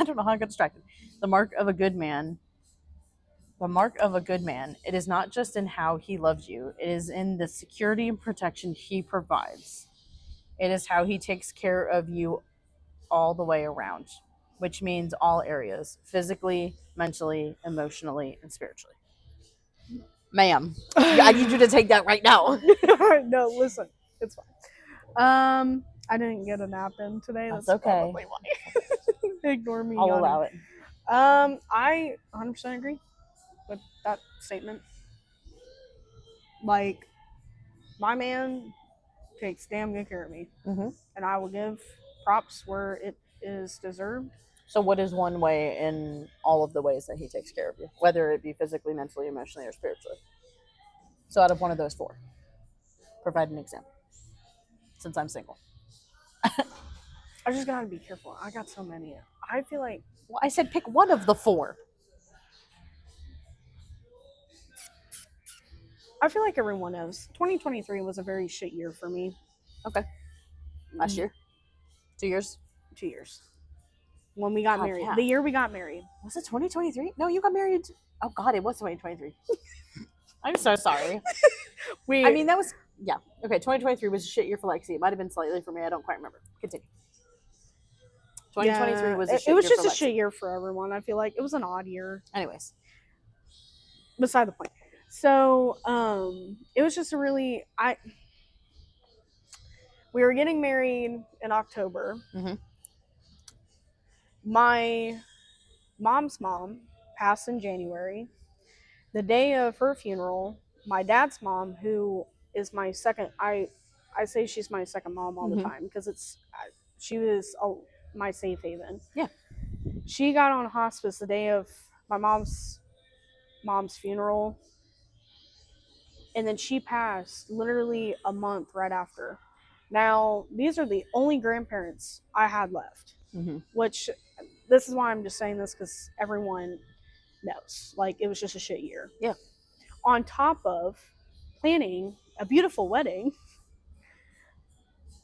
Speaker 2: don't know how I got distracted. The mark of a good man. It is not just in how he loves you. It is in the security and protection he provides. It is how he takes care of you all the way around, which means all areas, physically, mentally, emotionally, and spiritually. Ma'am, I need you to take that right now.
Speaker 1: No, listen, it's fine. I didn't get a nap in today.
Speaker 2: That's okay.
Speaker 1: Probably why. Ignore me.
Speaker 2: I'll allow it.
Speaker 1: I 100% agree with that statement. Like, my man takes damn good care of me, and I will give props where it is deserved.
Speaker 2: So what is one way in all of the ways that he takes care of you, whether it be physically, mentally, emotionally, or spiritually? So out of one of those four, provide an example, since I'm single.
Speaker 1: I just gotta be careful. I got so many. I feel like...
Speaker 2: Well, I said pick one of the four.
Speaker 1: I feel like everyone knows. 2023 was a very shit year for me.
Speaker 2: Okay. Last year? 2 years?
Speaker 1: 2 years. When we got married. Yeah. The year we got married.
Speaker 2: Was it 2023? No, you got married. Oh, God, it was 2023. I'm so sorry. That was... Yeah. Okay, 2023 was a shit year for Lexi. It might have been slightly for me. I don't quite remember. Continue. 2023 was a shit year.
Speaker 1: It was just a shit year for everyone. I feel like it was an odd year.
Speaker 2: Anyways.
Speaker 1: Beside the point. So, it was just a really... We were getting married in October.
Speaker 2: Mm-hmm.
Speaker 1: My mom's mom passed in January. The day of her funeral, my dad's mom, who is my second... I say she's my second mom all the time because she was my safe haven.
Speaker 2: Yeah.
Speaker 1: She got on hospice the day of my mom's funeral, and then she passed literally a month right after. Now, these are the only grandparents I had left, which this is why I'm just saying this because everyone knows. Like, it was just a shit year.
Speaker 2: Yeah.
Speaker 1: On top of planning a beautiful wedding,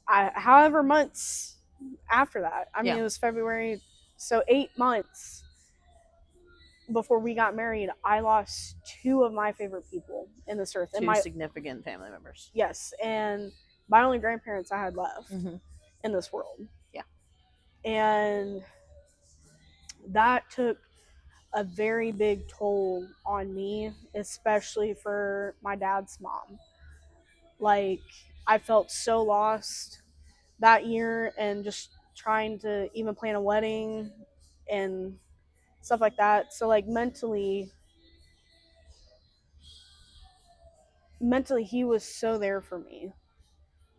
Speaker 1: however months after that. I mean,
Speaker 2: Yeah.
Speaker 1: it was February, so 8 months before we got married, I lost two of my favorite people in this earth. And
Speaker 2: Two
Speaker 1: my
Speaker 2: significant family members.
Speaker 1: yes, and my only grandparents I had left
Speaker 2: Mm-hmm.
Speaker 1: in this world.
Speaker 2: Yeah.
Speaker 1: And that took a very big toll on me, especially for my dad's mom. Like, I felt so lost that year, and just trying to even plan a wedding and stuff like that. So like mentally he was so there for me.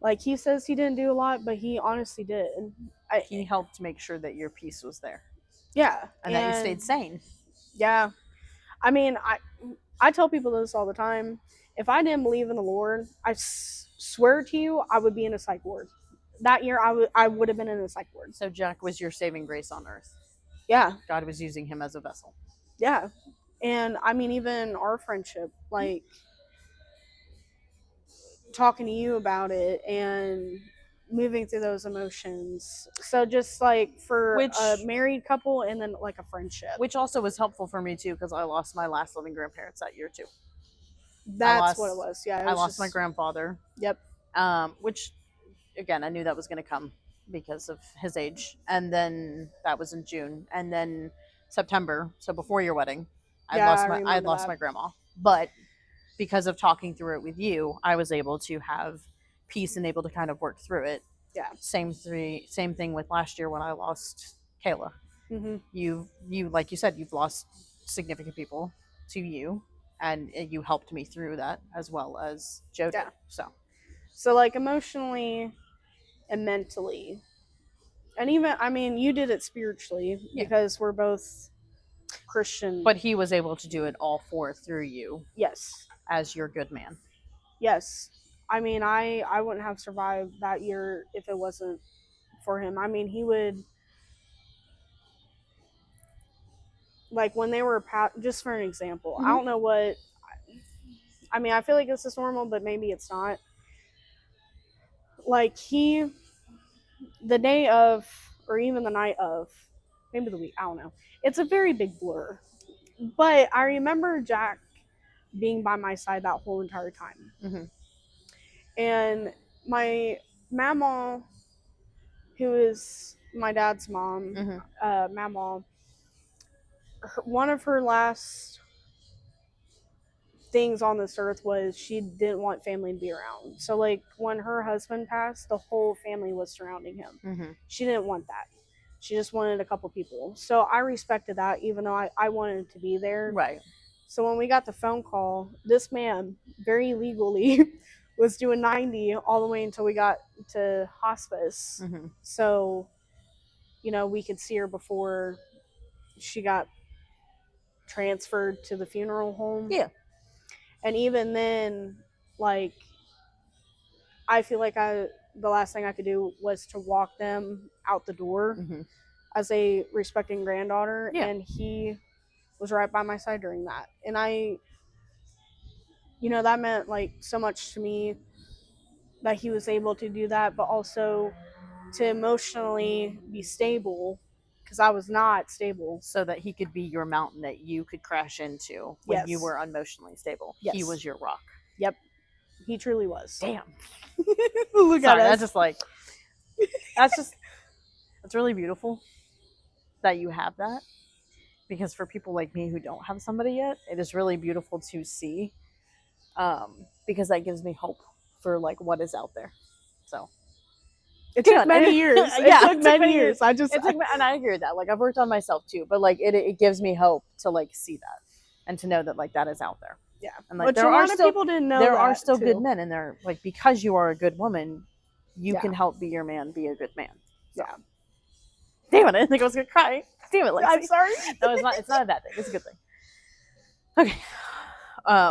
Speaker 1: Like, he says he didn't do a lot, but he honestly did.
Speaker 2: He helped make sure that your peace was there.
Speaker 1: Yeah.
Speaker 2: And that you stayed sane.
Speaker 1: Yeah. I mean, I tell people this all the time. If I didn't believe in the Lord, I swear to you, I would be in a psych ward. That year, I would have been in a psych ward.
Speaker 2: So Jack was your saving grace on earth.
Speaker 1: Yeah.
Speaker 2: God was using him as a vessel.
Speaker 1: Yeah. And I mean, even our friendship, like talking to you about it and moving through those emotions. So just like for a married couple and then like a friendship.
Speaker 2: Which also was helpful for me too, because I lost my last living grandparents that year too.
Speaker 1: That's what it was. Yeah.
Speaker 2: I lost my grandfather.
Speaker 1: Yep.
Speaker 2: Which, again, I knew that was going to come because of his age. And then that was in June. And then September, so before your wedding, I had lost my grandma. But because of talking through it with you, I was able to have peace and able to kind of work through it.
Speaker 1: Yeah.
Speaker 2: Same thing with last year when I lost Kayla.
Speaker 1: Mm-hmm.
Speaker 2: You like you said, you've lost significant people to you, and you helped me through that as well as Joe did.
Speaker 1: So like emotionally and mentally, and even, I mean, you did it spiritually because we're both Christian.
Speaker 2: But he was able to do it all through you.
Speaker 1: Yes.
Speaker 2: As your good man.
Speaker 1: Yes. I mean, I wouldn't have survived that year if it wasn't for him. I mean, he would, like, when they were, just for an example, I don't know what, I mean, I feel like this is normal, but maybe it's not. Like, the day of, or even the night of, maybe the week, I don't know. It's a very big blur. But I remember Jack being by my side that whole entire time.
Speaker 2: Mm-hmm.
Speaker 1: And my mama, who is my dad's mom, Mama, one of her last things on this earth was she didn't want family to be around. So like when her husband passed, the whole family was surrounding him.
Speaker 2: Mm-hmm.
Speaker 1: She didn't want that. She just wanted a couple people. So I respected that, even though I wanted to be there.
Speaker 2: Right.
Speaker 1: So when we got the phone call, this man very legally was doing 90 all the way until we got to hospice.
Speaker 2: Mm-hmm.
Speaker 1: So, you know, we could see her before she got transferred to the funeral home.
Speaker 2: Yeah.
Speaker 1: And even then, like, I feel like the last thing I could do was to walk them out the door as a respecting granddaughter. Yeah. And he was right by my side during that. And you know, that meant like so much to me that he was able to do that, but also to emotionally be stable, because I was not stable.
Speaker 2: So that he could be your mountain that you could crash into when you were emotionally stable. Yes. He was your rock.
Speaker 1: Yep. He truly was.
Speaker 2: Damn.
Speaker 1: Look at us.
Speaker 2: That's really beautiful that you have that. Because for people like me who don't have somebody yet, it is really beautiful to see. Because that gives me hope for like what is out there. So
Speaker 1: it took many years. It took many years.
Speaker 2: And I agree with that. Like, I've worked on myself too, but like it gives me hope to like see that and to know that like that is out there.
Speaker 1: Yeah.
Speaker 2: And like
Speaker 1: Which a lot of people didn't know.
Speaker 2: There are still good men, and they're like, because you are a good woman, you can help be your man, be a good man. So. Yeah. Damn it! I didn't think I was gonna cry. Damn it, Lexi.
Speaker 1: I'm sorry.
Speaker 2: No, it's not. It's not a bad thing. It's a good thing. Okay.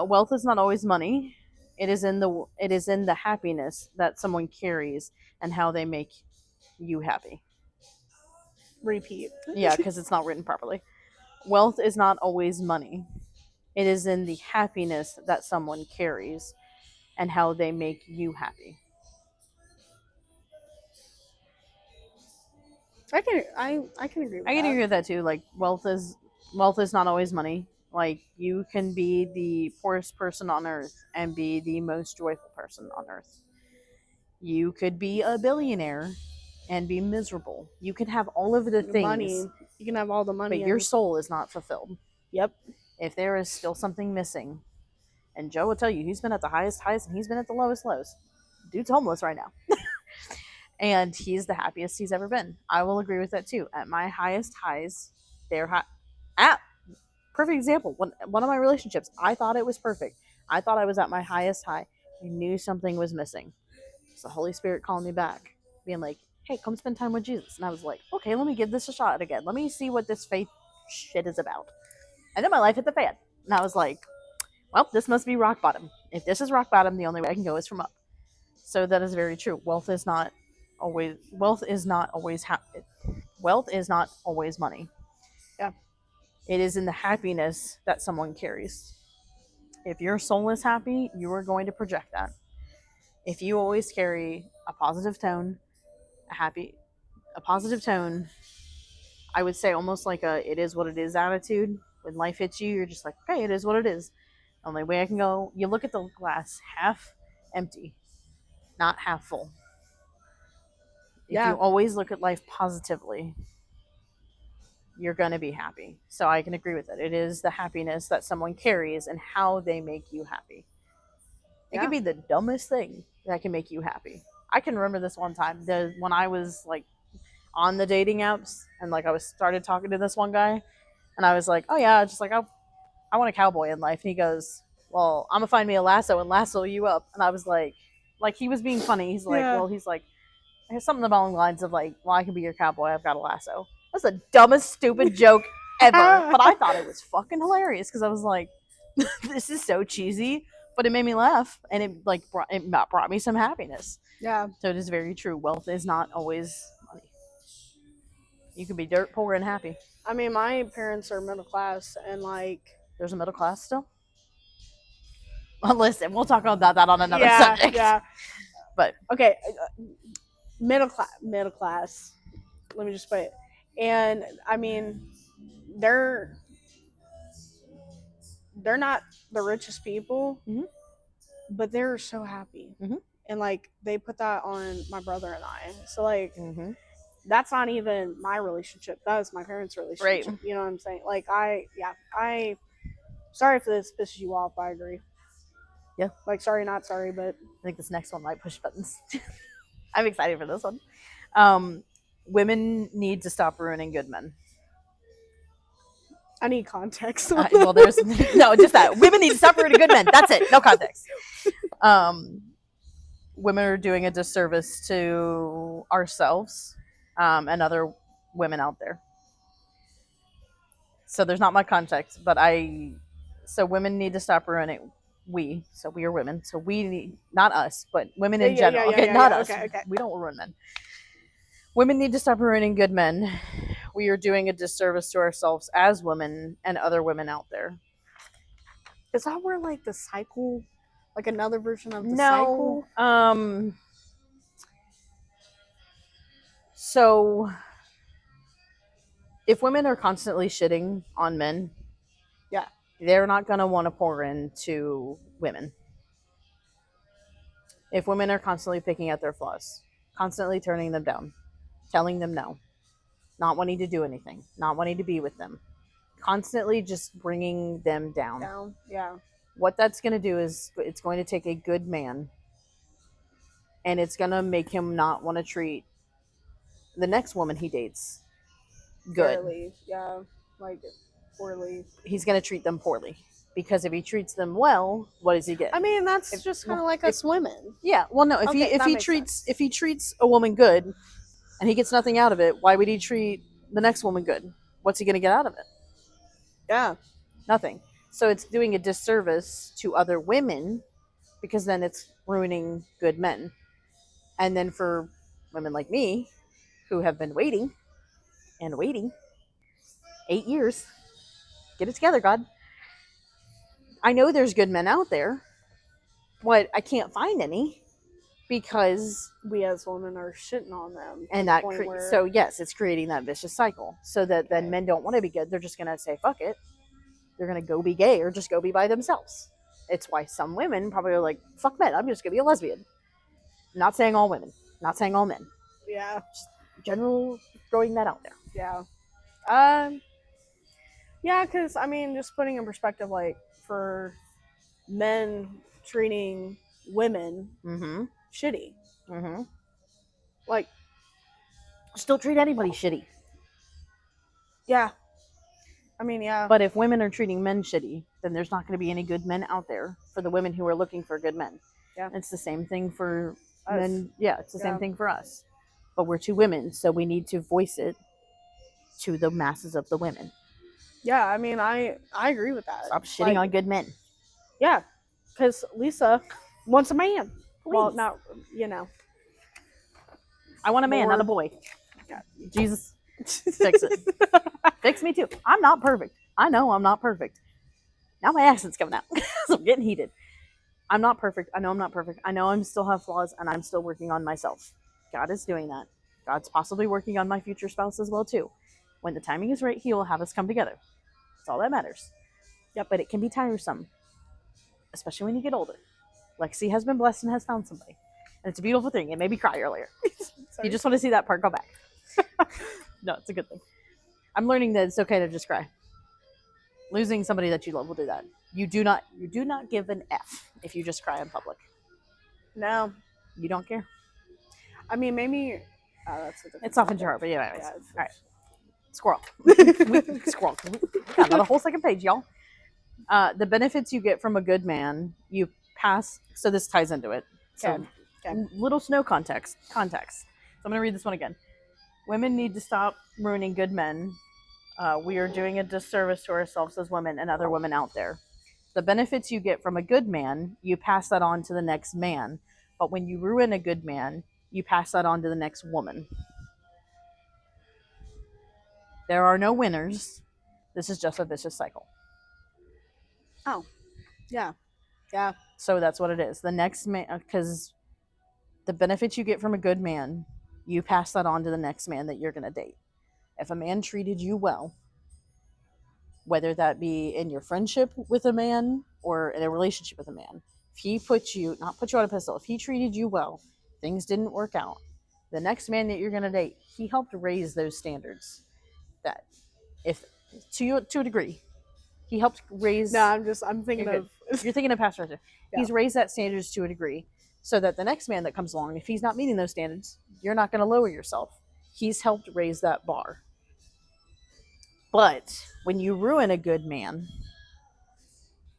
Speaker 2: Wealth is not always money. It is in the happiness that someone carries and how they make you happy.
Speaker 1: Repeat.
Speaker 2: Yeah, because it's not written properly. Wealth is not always money. It is in the happiness that someone carries and how they make you happy.
Speaker 1: I can agree with
Speaker 2: I can
Speaker 1: that.
Speaker 2: agree with that too. Like wealth is not always money. Like you can be the poorest person on earth and be the most joyful person on earth. You could be a billionaire and be miserable. You can have all of the things,
Speaker 1: Money, you can have all the money,
Speaker 2: but your
Speaker 1: and
Speaker 2: soul is not fulfilled.
Speaker 1: yep,
Speaker 2: If there is still something missing, and Joe will tell you he's been at the highest highs and he's been at the lowest lows. Dude's homeless right now. And he's the happiest he's ever been. I will agree with that too. At my highest highs, they're high. At perfect example, one of my relationships, I thought it was perfect. I thought I was at my highest high. I knew something was missing. It's the Holy Spirit calling me back, being like, "Hey, come spend time with Jesus." And I was like, "Okay, let me give this a shot again. Let me see what this faith shit is about." And then my life hit the fan, and I was like, "Well, this must be rock bottom. If this is rock bottom, the only way I can go is from up." So that is very true. Wealth is not always money.
Speaker 1: yeah,
Speaker 2: It is in the happiness that someone carries. If your soul is happy, you are going to project that. If you always carry a positive tone, a positive tone, I would say almost like a it is what it is attitude. When life hits you, you're just like, okay, it is what it is. The only way I can go, you look at the glass half empty, not half full. If you
Speaker 1: yeah,
Speaker 2: always look at life positively, you're going to be happy. So I can agree with it. It is the happiness that someone carries and how they make you happy. It
Speaker 1: yeah,
Speaker 2: could be the dumbest thing that can make you happy. I can remember this one time when I was like on the dating apps and like I was started talking to this one guy and I was like, oh yeah, just like I want a cowboy in life. And he goes, well, I'm gonna find me a lasso and lasso you up. And I was like he was being funny. He's like,
Speaker 1: yeah.
Speaker 2: well, he's like, something along the lines of like, well, I can be your cowboy. I've got a lasso. That's the dumbest, stupid joke ever. But I thought it was fucking hilarious because I was like, this is so cheesy, but it made me laugh and it brought me some happiness.
Speaker 1: Yeah,
Speaker 2: So it is very true. Wealth is not always money. You can be dirt poor and happy.
Speaker 1: I mean, my parents are middle class, and like,
Speaker 2: There's a middle class still. Well, listen, we'll talk about that on another
Speaker 1: yeah,
Speaker 2: subject.
Speaker 1: yeah.
Speaker 2: But
Speaker 1: Okay, middle class. Let me just put it. And I mean, they're they're not the richest people,
Speaker 2: Mhm.
Speaker 1: but they're so happy.
Speaker 2: Mhm.
Speaker 1: And like they put that on my brother and I. So like
Speaker 2: Mm-hmm.
Speaker 1: that's not even my relationship. That is my parents'
Speaker 2: Right.
Speaker 1: relationship. You know what I'm saying? Like I sorry if this pisses you off, I agree.
Speaker 2: Yeah.
Speaker 1: Like sorry, not sorry, but
Speaker 2: I think this next one might push buttons. I'm excited for this one. Um, Women need to stop ruining good men.
Speaker 1: I need context.
Speaker 2: Well, there's no, just that women need to stop ruining good men. That's it. No context. Um, Women are doing a disservice to ourselves and other women out there. So there's not much context, but so women need to stop ruining. So we are women. So we need, not us, but women in general. Okay, not us.
Speaker 1: Okay, okay.
Speaker 2: We don't ruin men. Women need to stop ruining good men. We are doing a disservice to ourselves as women and other women out there.
Speaker 1: Is that where like the cycle, like another version of the
Speaker 2: No.
Speaker 1: cycle?
Speaker 2: So if women are constantly shitting on men,
Speaker 1: Yeah.
Speaker 2: they're not going to want to pour into women. If women are constantly picking at their flaws, constantly turning them down, telling them no, not wanting to do anything, not wanting to be with them, constantly just bringing them down.
Speaker 1: Down. Yeah.
Speaker 2: What that's going to do is it's going to take a good man and it's going to make him not want to treat the next woman he dates good.
Speaker 1: Fairly. Yeah. Like poorly.
Speaker 2: He's going to treat them poorly because if he treats them well, what does he get?
Speaker 1: I mean, that's just kind of like us women.
Speaker 2: Yeah. Well, no.
Speaker 1: Okay,
Speaker 2: If
Speaker 1: that
Speaker 2: he
Speaker 1: makes
Speaker 2: treats
Speaker 1: sense.
Speaker 2: if he treats a woman good and he gets nothing out of it, why would he treat the next woman good? What's he going to get out of it?
Speaker 1: Yeah.
Speaker 2: Nothing. So it's doing a disservice to other women because then it's ruining good men. And then for women like me who have been waiting and waiting 8 years, get it together, God. I know there's good men out there, but I can't find any. because
Speaker 1: we as women are shitting on them.
Speaker 2: and that so yes, it's creating that vicious cycle. So that then men don't want to be good. They're just gonna say fuck it. They're gonna go be gay or just go be by themselves. It's why some women probably are like, fuck men, I'm just gonna be a lesbian. Not saying all women, not saying all men.
Speaker 1: Yeah.
Speaker 2: Just general throwing that out there.
Speaker 1: Yeah. Yeah, because I mean, just putting in perspective, like for men treating women shitty, like
Speaker 2: still treat anybody shitty.
Speaker 1: Yeah. I mean, yeah.
Speaker 2: But if women are treating men shitty, then there's not going to be any good men out there for the women who are looking for good men.
Speaker 1: Yeah.
Speaker 2: It's the same thing for
Speaker 1: Us.
Speaker 2: men. Yeah, it's the same thing for us. But we're two women, so we need to voice it to the masses of the women.
Speaker 1: Yeah, I mean, I agree with that.
Speaker 2: Stop shitting on good men.
Speaker 1: Yeah, because Lisa wants a man.
Speaker 2: Please.
Speaker 1: Well, not, you know.
Speaker 2: I want a man, not a boy. God. Jesus, fix it. Fix me too. I'm not perfect. I know I'm not perfect. Now my accent's coming out. So I'm getting heated. I'm not perfect. I know I'm not perfect. I know I still have flaws, and I'm still working on myself. God is doing that. God's possibly working on my future spouse as well too. When the timing is right, he will have us come together. That's all that matters. Yep, but it can be tiresome, especially when you get older. Lexi has been blessed and has found somebody. And it's a beautiful thing. It made me cry earlier. If you just want to see that part, go back. No, it's a good thing. I'm learning that it's okay to just cry. Losing somebody that you love will do that. You do not give an F if you just cry in public.
Speaker 1: No.
Speaker 2: You don't care.
Speaker 1: I mean, maybe
Speaker 2: it's off into your heart, but yeah, anyways. All right. Squirrel. Squirrel. Got another whole second page, y'all. The benefits you get from a good man, you pass. So this ties into it. So little snow context. So I'm going to read this one again. Women need to stop ruining good men. We are doing a disservice to ourselves as women and other women out there. The benefits you get from a good man, you pass that on to the next man. But when you ruin a good man, you pass that on to the next woman. There are no winners. This is just a vicious cycle.
Speaker 1: Oh, yeah. Yeah.
Speaker 2: So that's what it is. The next man, because the benefits you get from a good man, you pass that on to the next man that you're going to date. If a man treated you well, whether that be in your friendship with a man or in a relationship with a man, if he not put you on a pedestal, if he treated you well, things didn't work out, the next man that you're going to date, he helped raise those standards. That if to a degree, he helped raise.
Speaker 1: No, I'm thinking of.
Speaker 2: You're thinking of past relationships. Yeah. He's raised that standards to a degree, so that the next man that comes along, if he's not meeting those standards, you're not going to lower yourself. He's helped raise that bar. But when you ruin a good man,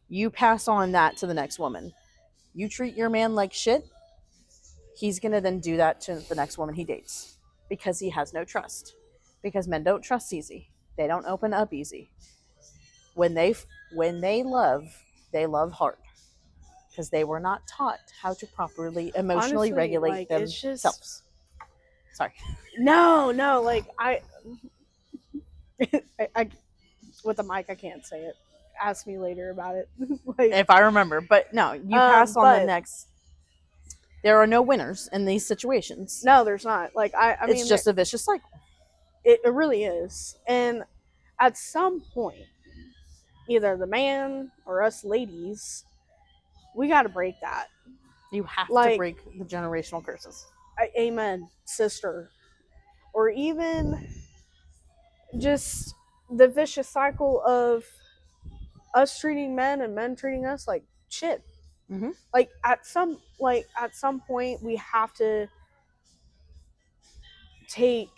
Speaker 2: you pass on that to the next woman. You treat your man like shit, he's going to then do that to the next woman he dates because he has no trust. Because men don't trust easy. They don't open up easy. When they love hard because they were not taught how to properly emotionally regulate themselves. Sorry.
Speaker 1: No, like I with the mic I can't say it. Ask me later about it.
Speaker 2: Like, if I remember, but no, you pass on the next. There are no winners in these situations.
Speaker 1: No, there's not. Like I mean,
Speaker 2: it's just a vicious cycle.
Speaker 1: It really is, and at some point, either the man or us ladies, we got to break that.
Speaker 2: You have to break the generational curses.
Speaker 1: Amen, sister. Or even just the vicious cycle of us treating men and men treating us like shit.
Speaker 2: Mm-hmm.
Speaker 1: Like at some point we have to take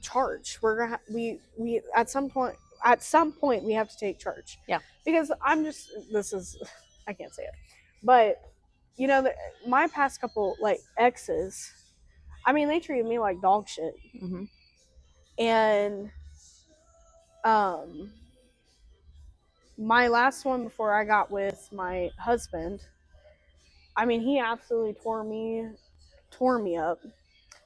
Speaker 1: charge. We're gonna we at some point we have to take charge.
Speaker 2: Yeah.
Speaker 1: Because I can't say it, but you know, my past couple exes, I mean, they treated me like dog shit.
Speaker 2: Mm-hmm.
Speaker 1: And my last one before I got with my husband, I mean, he absolutely tore me up.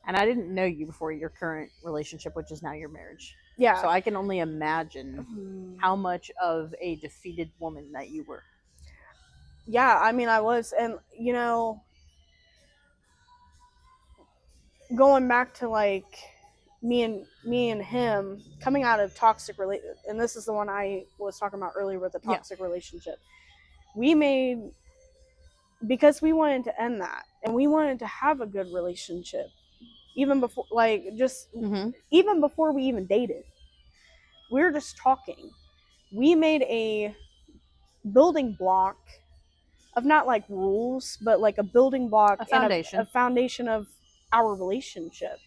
Speaker 2: And I didn't know you before your current relationship, which is now your marriage.
Speaker 1: Yeah.
Speaker 2: So I can only imagine how much of a defeated woman that you were.
Speaker 1: Yeah, I mean, I was, and going back to like me and him coming out of toxic and this is the one I was talking about earlier with the
Speaker 2: Yeah.
Speaker 1: toxic relationship. We made, because we wanted to end that and we wanted to have a good relationship even before, like, just even before we even dated. We were just talking. We made a building block of not like rules, but like a building block,
Speaker 2: A foundation.
Speaker 1: and a foundation of our relationship.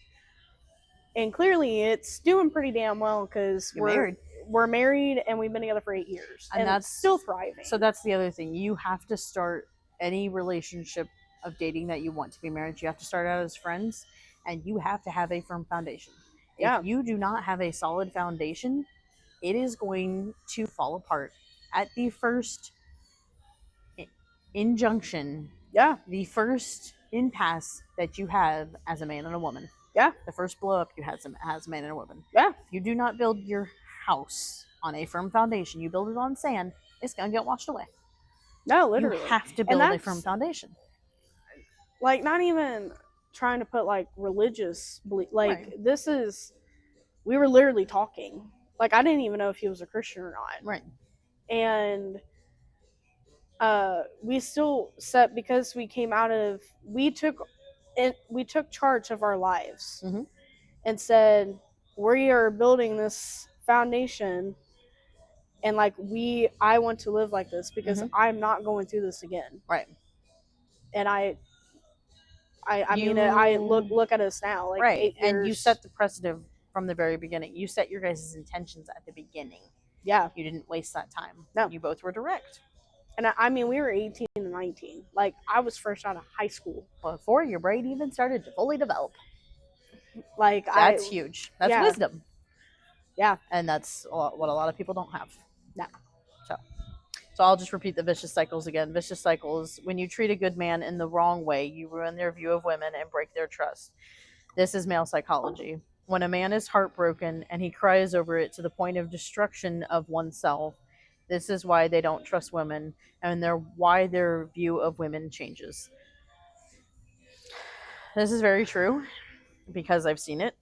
Speaker 1: And clearly it's doing pretty damn well because we're married and we've been together for 8 years and that's still thriving.
Speaker 2: So that's the other thing. You have to start any relationship of dating that you want to be married. You have to start out as friends, and you have to have a firm foundation.
Speaker 1: Yeah.
Speaker 2: If you do not have a solid foundation, it is going to fall apart at the first injunction.
Speaker 1: Yeah.
Speaker 2: The first impasse that you have as a man and a woman.
Speaker 1: Yeah.
Speaker 2: The first blow up you have as a man and a woman.
Speaker 1: Yeah.
Speaker 2: If you do not build your house on a firm foundation, you build it on sand, it's going to get washed away.
Speaker 1: No, literally.
Speaker 2: You have to build a firm foundation.
Speaker 1: Like, not even trying to put like religious belief, like right. This is, we were literally talking. Like, I didn't even know if he was a Christian or not.
Speaker 2: Right.
Speaker 1: And we still set, because we came out of, we took charge of our lives and said, we are building this foundation, and like I want to live like this because I'm not going through this again.
Speaker 2: Right.
Speaker 1: And I mean, I look at us now, like
Speaker 2: right.
Speaker 1: 8 years.
Speaker 2: And you set the precedent from the very beginning. You set your guys' intentions at the beginning.
Speaker 1: Yeah.
Speaker 2: You didn't waste that time.
Speaker 1: No.
Speaker 2: You both were direct.
Speaker 1: And I mean, we were 18 and 19. Like, I was fresh out of high school.
Speaker 2: Before your brain even started to fully develop.
Speaker 1: Like,
Speaker 2: that's huge. That's wisdom.
Speaker 1: Yeah.
Speaker 2: And that's what a lot of people don't have.
Speaker 1: No.
Speaker 2: So I'll just repeat the vicious cycles again. Vicious cycles: when you treat a good man in the wrong way, you ruin their view of women and break their trust. This is male psychology. When a man is heartbroken and he cries over it to the point of destruction of oneself, this is why they don't trust women, and why their view of women changes. This is very true because I've seen it.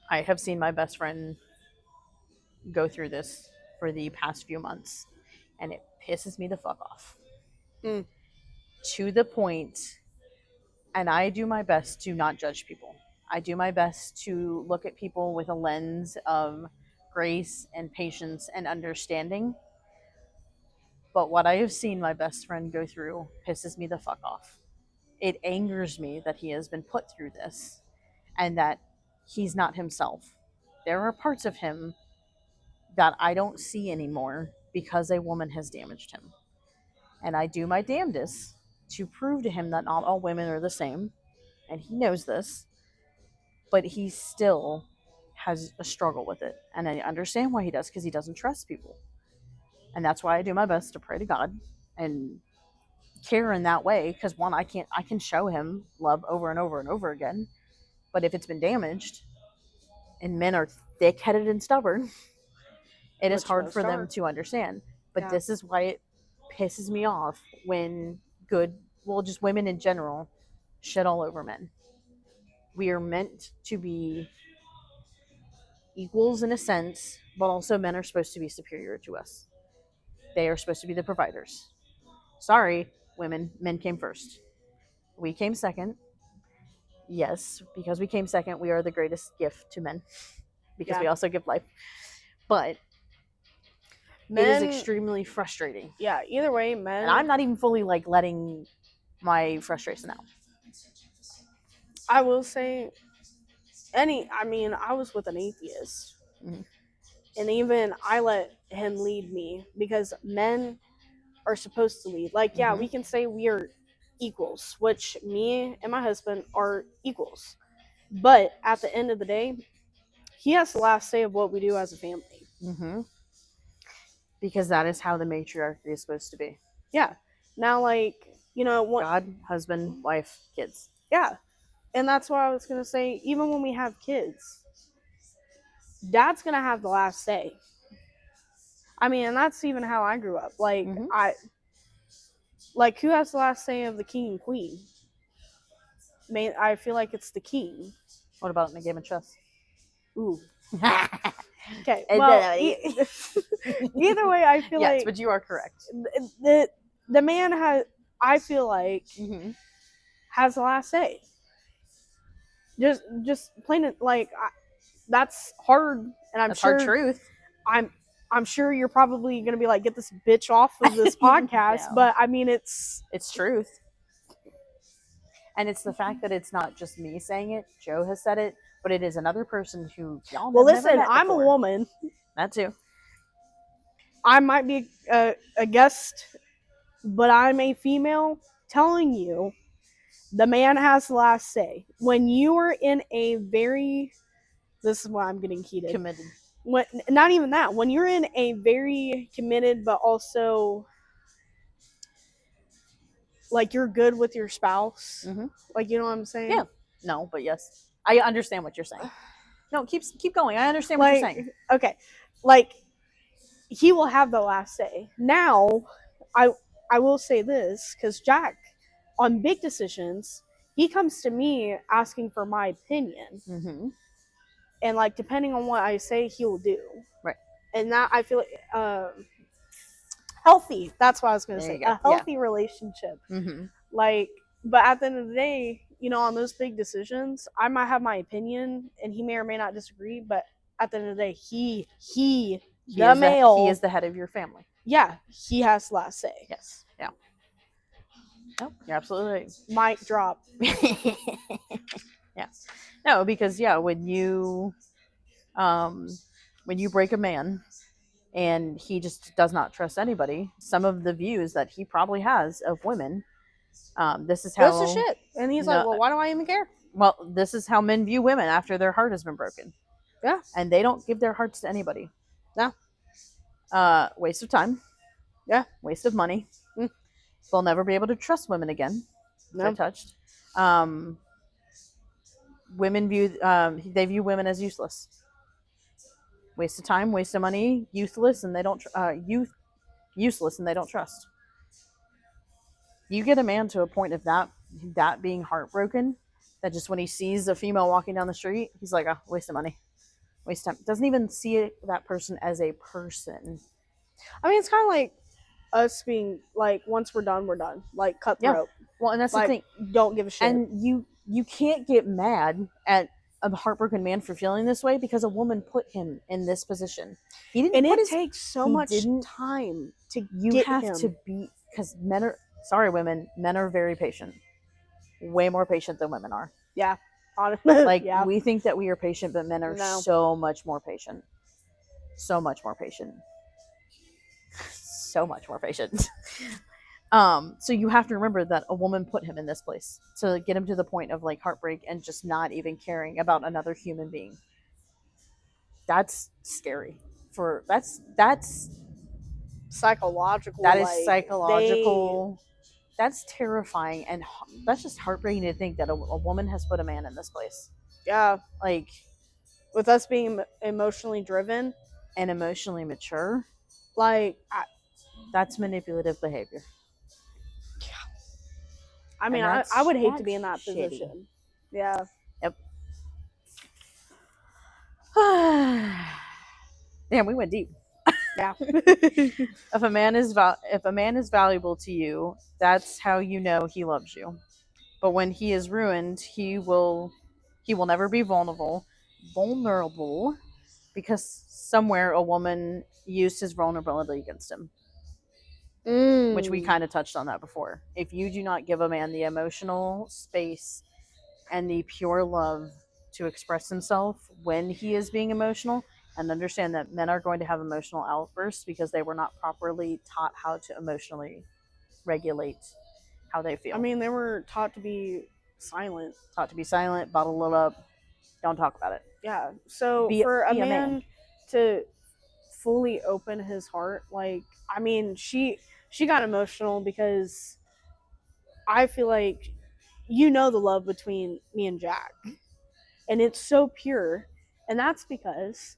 Speaker 2: I have seen my best friend go through this for the past few months, and it pisses me the fuck off. To the point, and I do my best to not judge people. I do my best to look at people with a lens of grace and patience and understanding. But what I have seen my best friend go through pisses me the fuck off. It angers me that he has been put through this and that he's not himself. There are parts of him that I don't see anymore because a woman has damaged him. And I do my damnedest to prove to him that not all women are the same, and he knows this, but he still has a struggle with it. And I understand why he does, because he doesn't trust people. And that's why I do my best to pray to God and care in that way, because one, I can show him love over and over and over again, but if it's been damaged and men are thick-headed and stubborn, it is hard for them to understand. But this is why it pisses me off when just women in general shit all over men. We are meant to be equals in a sense, but also men are supposed to be superior to us. They are supposed to be the providers. Sorry, women, men came first. We came second. Yes, because we came second, we are the greatest gift to men, because we also give life. But men, it is extremely frustrating.
Speaker 1: Yeah, either way, men.
Speaker 2: And I'm not even fully like letting my frustration out.
Speaker 1: I will say, I was with an atheist. And even I let him lead me, because men are supposed to lead. Like, we can say we are equals, which me and my husband are equals. But at the end of the day, he has the last say of what we do as a family.
Speaker 2: Because that is how the matriarchy is supposed to be.
Speaker 1: Yeah. Now, like,
Speaker 2: God, husband, wife, kids.
Speaker 1: Yeah. And that's what I was going to say. Even when we have kids, dad's going to have the last say. I mean, and that's even how I grew up. Like,
Speaker 2: Mhm.
Speaker 1: like, who has the last say of the king and queen? I feel like it's the king.
Speaker 2: What about in a game of chess?
Speaker 1: Ooh. Okay. Well, either way, I feel
Speaker 2: yes,
Speaker 1: like
Speaker 2: but you are correct.
Speaker 1: the man has. I feel like
Speaker 2: Mm-hmm.
Speaker 1: has the last say. Just plain it like that's hard, and I'm
Speaker 2: That's
Speaker 1: sure
Speaker 2: hard truth.
Speaker 1: I'm sure you're probably gonna be like, get this bitch off of this podcast,
Speaker 2: No.
Speaker 1: but I mean, it's
Speaker 2: truth. And it's the fact that it's not just me saying it. Joe has said it, but it is another person who y'all
Speaker 1: well.
Speaker 2: have never
Speaker 1: Listen,
Speaker 2: met
Speaker 1: I'm a
Speaker 2: before.
Speaker 1: woman.
Speaker 2: That too.
Speaker 1: I might be a guest, but I'm a female. Telling you, the man has the last say. When you are in a very, this is why I'm getting heated.
Speaker 2: Committed.
Speaker 1: When, not even that. When you're in a very committed, but also like you're good with your spouse.
Speaker 2: Mm-hmm.
Speaker 1: Like, you know what I'm saying?
Speaker 2: Yeah. No, but yes, I understand what you're saying. No, keep going. I understand what you're saying.
Speaker 1: Okay, like he will have the last say. Now, I will say this because Jack, on big decisions, he comes to me asking for my opinion,
Speaker 2: Mm-hmm.
Speaker 1: and like depending on what I say, he'll do.
Speaker 2: Right.
Speaker 1: And that I feel healthy. That's what I was going to
Speaker 2: There
Speaker 1: say.
Speaker 2: you go.
Speaker 1: A healthy relationship.
Speaker 2: Mm-hmm.
Speaker 1: Like, but at the end of the day, you know, on those big decisions, I might have my opinion, and he may or may not disagree. But at the end of the day, he the male,
Speaker 2: he is the head of your family.
Speaker 1: Yeah, he has the last say.
Speaker 2: Yes. Yeah. No, you're absolutely right.
Speaker 1: Mic drop.
Speaker 2: Yeah. No, because when you break a man and he just does not trust anybody, some of the views that he probably has of women, this is how
Speaker 1: Goes to shit. And he's like, well, why do I even care?
Speaker 2: Well, this is how men view women after their heart has been broken.
Speaker 1: Yeah.
Speaker 2: And they don't give their hearts to anybody.
Speaker 1: No.
Speaker 2: Waste of time.
Speaker 1: Yeah.
Speaker 2: Waste of money.
Speaker 1: Mm.
Speaker 2: They'll never be able to trust women again.
Speaker 1: No.
Speaker 2: They're touched. Women they view women as useless. Waste of time, waste of money, useless, and they don't useless, and they don't trust. You get a man to a point of that being heartbroken, that just when he sees a female walking down the street, he's like, oh, waste of money, waste of time. Doesn't even see that person as a person.
Speaker 1: I mean, it's kind of like us being like, once we're done, like cutthroat.
Speaker 2: Yeah. Well, and that's
Speaker 1: like,
Speaker 2: the thing.
Speaker 1: Don't give a shit.
Speaker 2: And you can't get mad at a heartbroken man for feeling this way because a woman put him in this position. He didn't.
Speaker 1: And
Speaker 2: it
Speaker 1: takes so much time to
Speaker 2: you have
Speaker 1: him.
Speaker 2: to be, because men are women. Men are very patient, way more patient than women are.
Speaker 1: Yeah.
Speaker 2: Like,
Speaker 1: yeah.
Speaker 2: we think that we are patient, but men are so much more patient. So much more patient. So much more patient. So you have to remember that a woman put him in this place to get him to the point of like heartbreak and just not even caring about another human being. That's scary. That's
Speaker 1: psychological.
Speaker 2: That is psychological. That's terrifying, and that's just heartbreaking to think that a woman has put a man in this place.
Speaker 1: Yeah.
Speaker 2: Like,
Speaker 1: with us being emotionally driven
Speaker 2: and emotionally mature,
Speaker 1: like
Speaker 2: that's manipulative behavior.
Speaker 1: I mean, I would hate to be in that position. Yeah.
Speaker 2: Yep. Damn, we went deep.
Speaker 1: Yeah.
Speaker 2: If a man is valuable to you, that's how you know he loves you. But when he is ruined, he will never be vulnerable because somewhere a woman used his vulnerability against him. Which we kind of touched on that before. If you do not give a man the emotional space and the pure love to express himself when he is being emotional, and understand that men are going to have emotional outbursts because they were not properly taught how to emotionally regulate how they feel.
Speaker 1: I mean, they were taught to be silent.
Speaker 2: Bottle it up, don't talk about it.
Speaker 1: Yeah. So for a man to fully open his heart, like, I mean, she got emotional because I feel like you know the love between me and Jack, and it's so pure, and that's because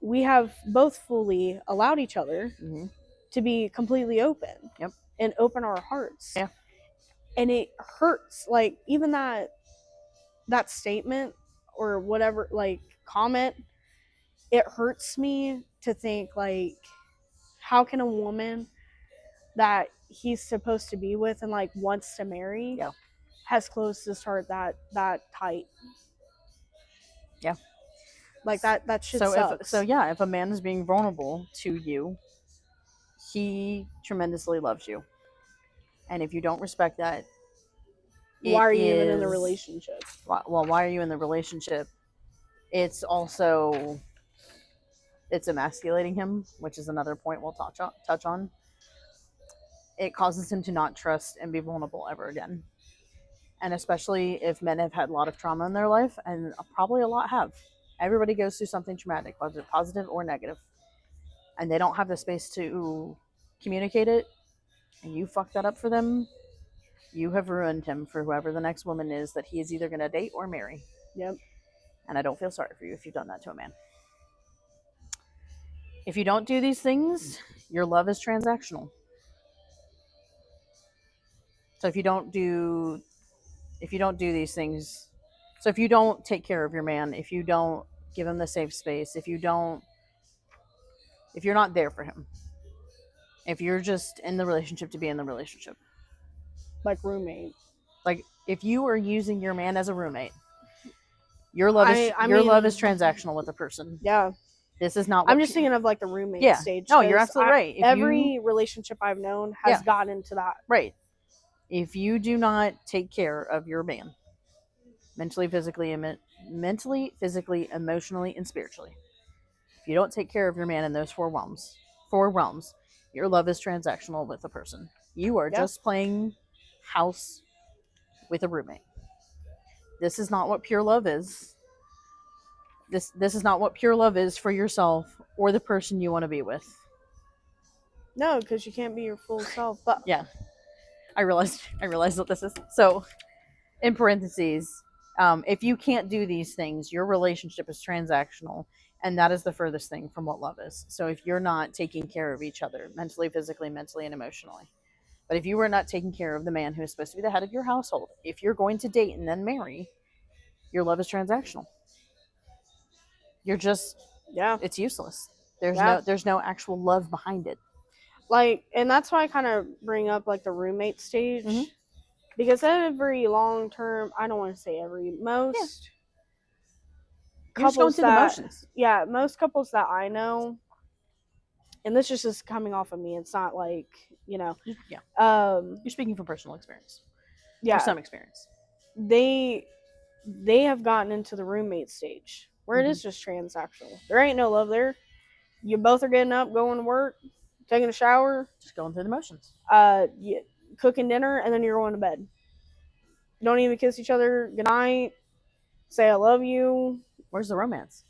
Speaker 1: we have both fully allowed each other
Speaker 2: Mm-hmm.
Speaker 1: to be completely open.
Speaker 2: Yep.
Speaker 1: And open our hearts.
Speaker 2: Yeah.
Speaker 1: And it hurts, like even that statement or whatever, like comment, it hurts me to think like, how can a woman that he's supposed to be with and like wants to marry
Speaker 2: Yeah.
Speaker 1: has closed his heart that tight.
Speaker 2: Yeah.
Speaker 1: Like that shit sucks.
Speaker 2: If a man is being vulnerable to you, he tremendously loves you. And if you don't respect that,
Speaker 1: Why are you even in the relationship?
Speaker 2: Well, why are you in the relationship? It's also it's emasculating him, which is another point we'll touch on. It causes him to not trust and be vulnerable ever again. And especially if men have had a lot of trauma in their life, and probably a lot have. Everybody goes through something traumatic, whether positive or negative, and they don't have the space to communicate it, and you fuck that up for them, you have ruined him for whoever the next woman is that he is either going to date or marry.
Speaker 1: Yep.
Speaker 2: And I don't feel sorry for you if you've done that to a man. If you don't do these things, your love is transactional. So if you don't do these things, so if you don't take care of your man, if you don't give him the safe space, if you're not there for him, if you're just in the relationship to be in the relationship,
Speaker 1: Like roommate.
Speaker 2: like if you are using your man as a roommate, your love is transactional with a person.
Speaker 1: Yeah.
Speaker 2: This is not what
Speaker 1: I'm just thinking of like the roommate stage.
Speaker 2: No, you're absolutely right.
Speaker 1: Every relationship I've known has gotten into that.
Speaker 2: Right. If you do not take care of your man mentally, physically, emotionally, and spiritually, if you don't take care of your man in those four realms, your love is transactional with a person. You are just playing house with a roommate. This is not what pure love is. This is not what pure love is for yourself or the person you want to be with.
Speaker 1: No, because you can't be your full self. But
Speaker 2: yeah, I realized what this is. So, in parentheses, if you can't do these things, your relationship is transactional, and that is the furthest thing from what love is. So, if you're not taking care of each other mentally, physically, and emotionally, but if you are not taking care of the man who is supposed to be the head of your household, if you're going to date and then marry, your love is transactional. You're just it's useless. There's no actual love behind it.
Speaker 1: Like, and that's why I kind of bring up like the roommate stage, because every long term, I don't want to say most couples
Speaker 2: through the motions.
Speaker 1: Yeah, most couples that I know, and this is just coming off of me. It's not like
Speaker 2: you're speaking from personal experience. Or some experience.
Speaker 1: They have gotten into the roommate stage where it is just transactional. There ain't no love there. You both are getting up, going to work, taking a shower,
Speaker 2: just going through the motions.
Speaker 1: Cooking dinner, and then you're going to bed. Don't even kiss each other goodnight. Say I love you.
Speaker 2: Where's the romance?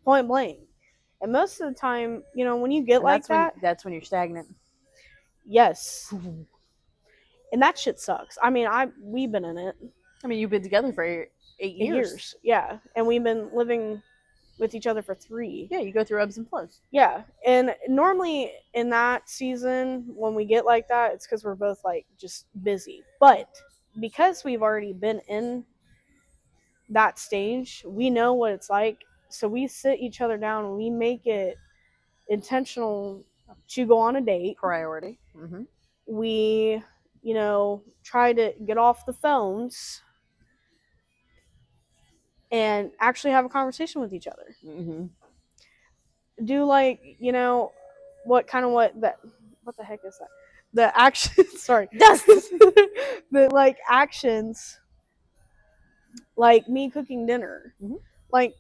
Speaker 1: Point blank. And most of the time, when you get like
Speaker 2: that's when you're stagnant.
Speaker 1: Yes. And that shit sucks. I mean, we've been in it.
Speaker 2: I mean, you've been together for 8 years.
Speaker 1: Yeah. And we've been living with each other for 3.
Speaker 2: Yeah, you go through ebbs and flows.
Speaker 1: Yeah. And normally in that season, when we get like that, it's because we're both like just busy. But because we've already been in that stage, we know what it's like. So we sit each other down and we make it intentional to go on a date.
Speaker 2: Priority.
Speaker 1: We, try to get off the phones and actually have a conversation with each other. Do like, what the heck is that? The actions, sorry. The like actions, like me cooking dinner. Like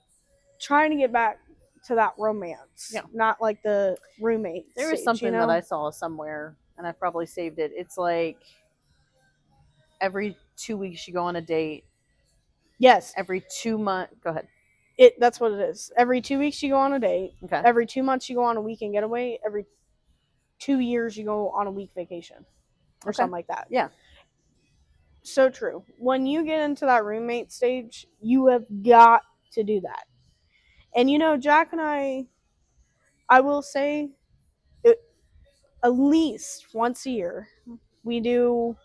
Speaker 1: trying to get back to that romance. Yeah. Not like the roommate.
Speaker 2: There was something that I saw somewhere, and I probably saved it. It's like every 2 weeks you go on a date.
Speaker 1: Yes.
Speaker 2: Every 2 months. Go ahead.
Speaker 1: That's what it is. Every 2 weeks you go on a date.
Speaker 2: Okay.
Speaker 1: Every 2 months you go on a weekend getaway. Every 2 years you go on a week vacation. Or something like that.
Speaker 2: Yeah.
Speaker 1: So true. When you get into that roommate stage, you have got to do that. And Jack and I will say, it, at least once a year, we do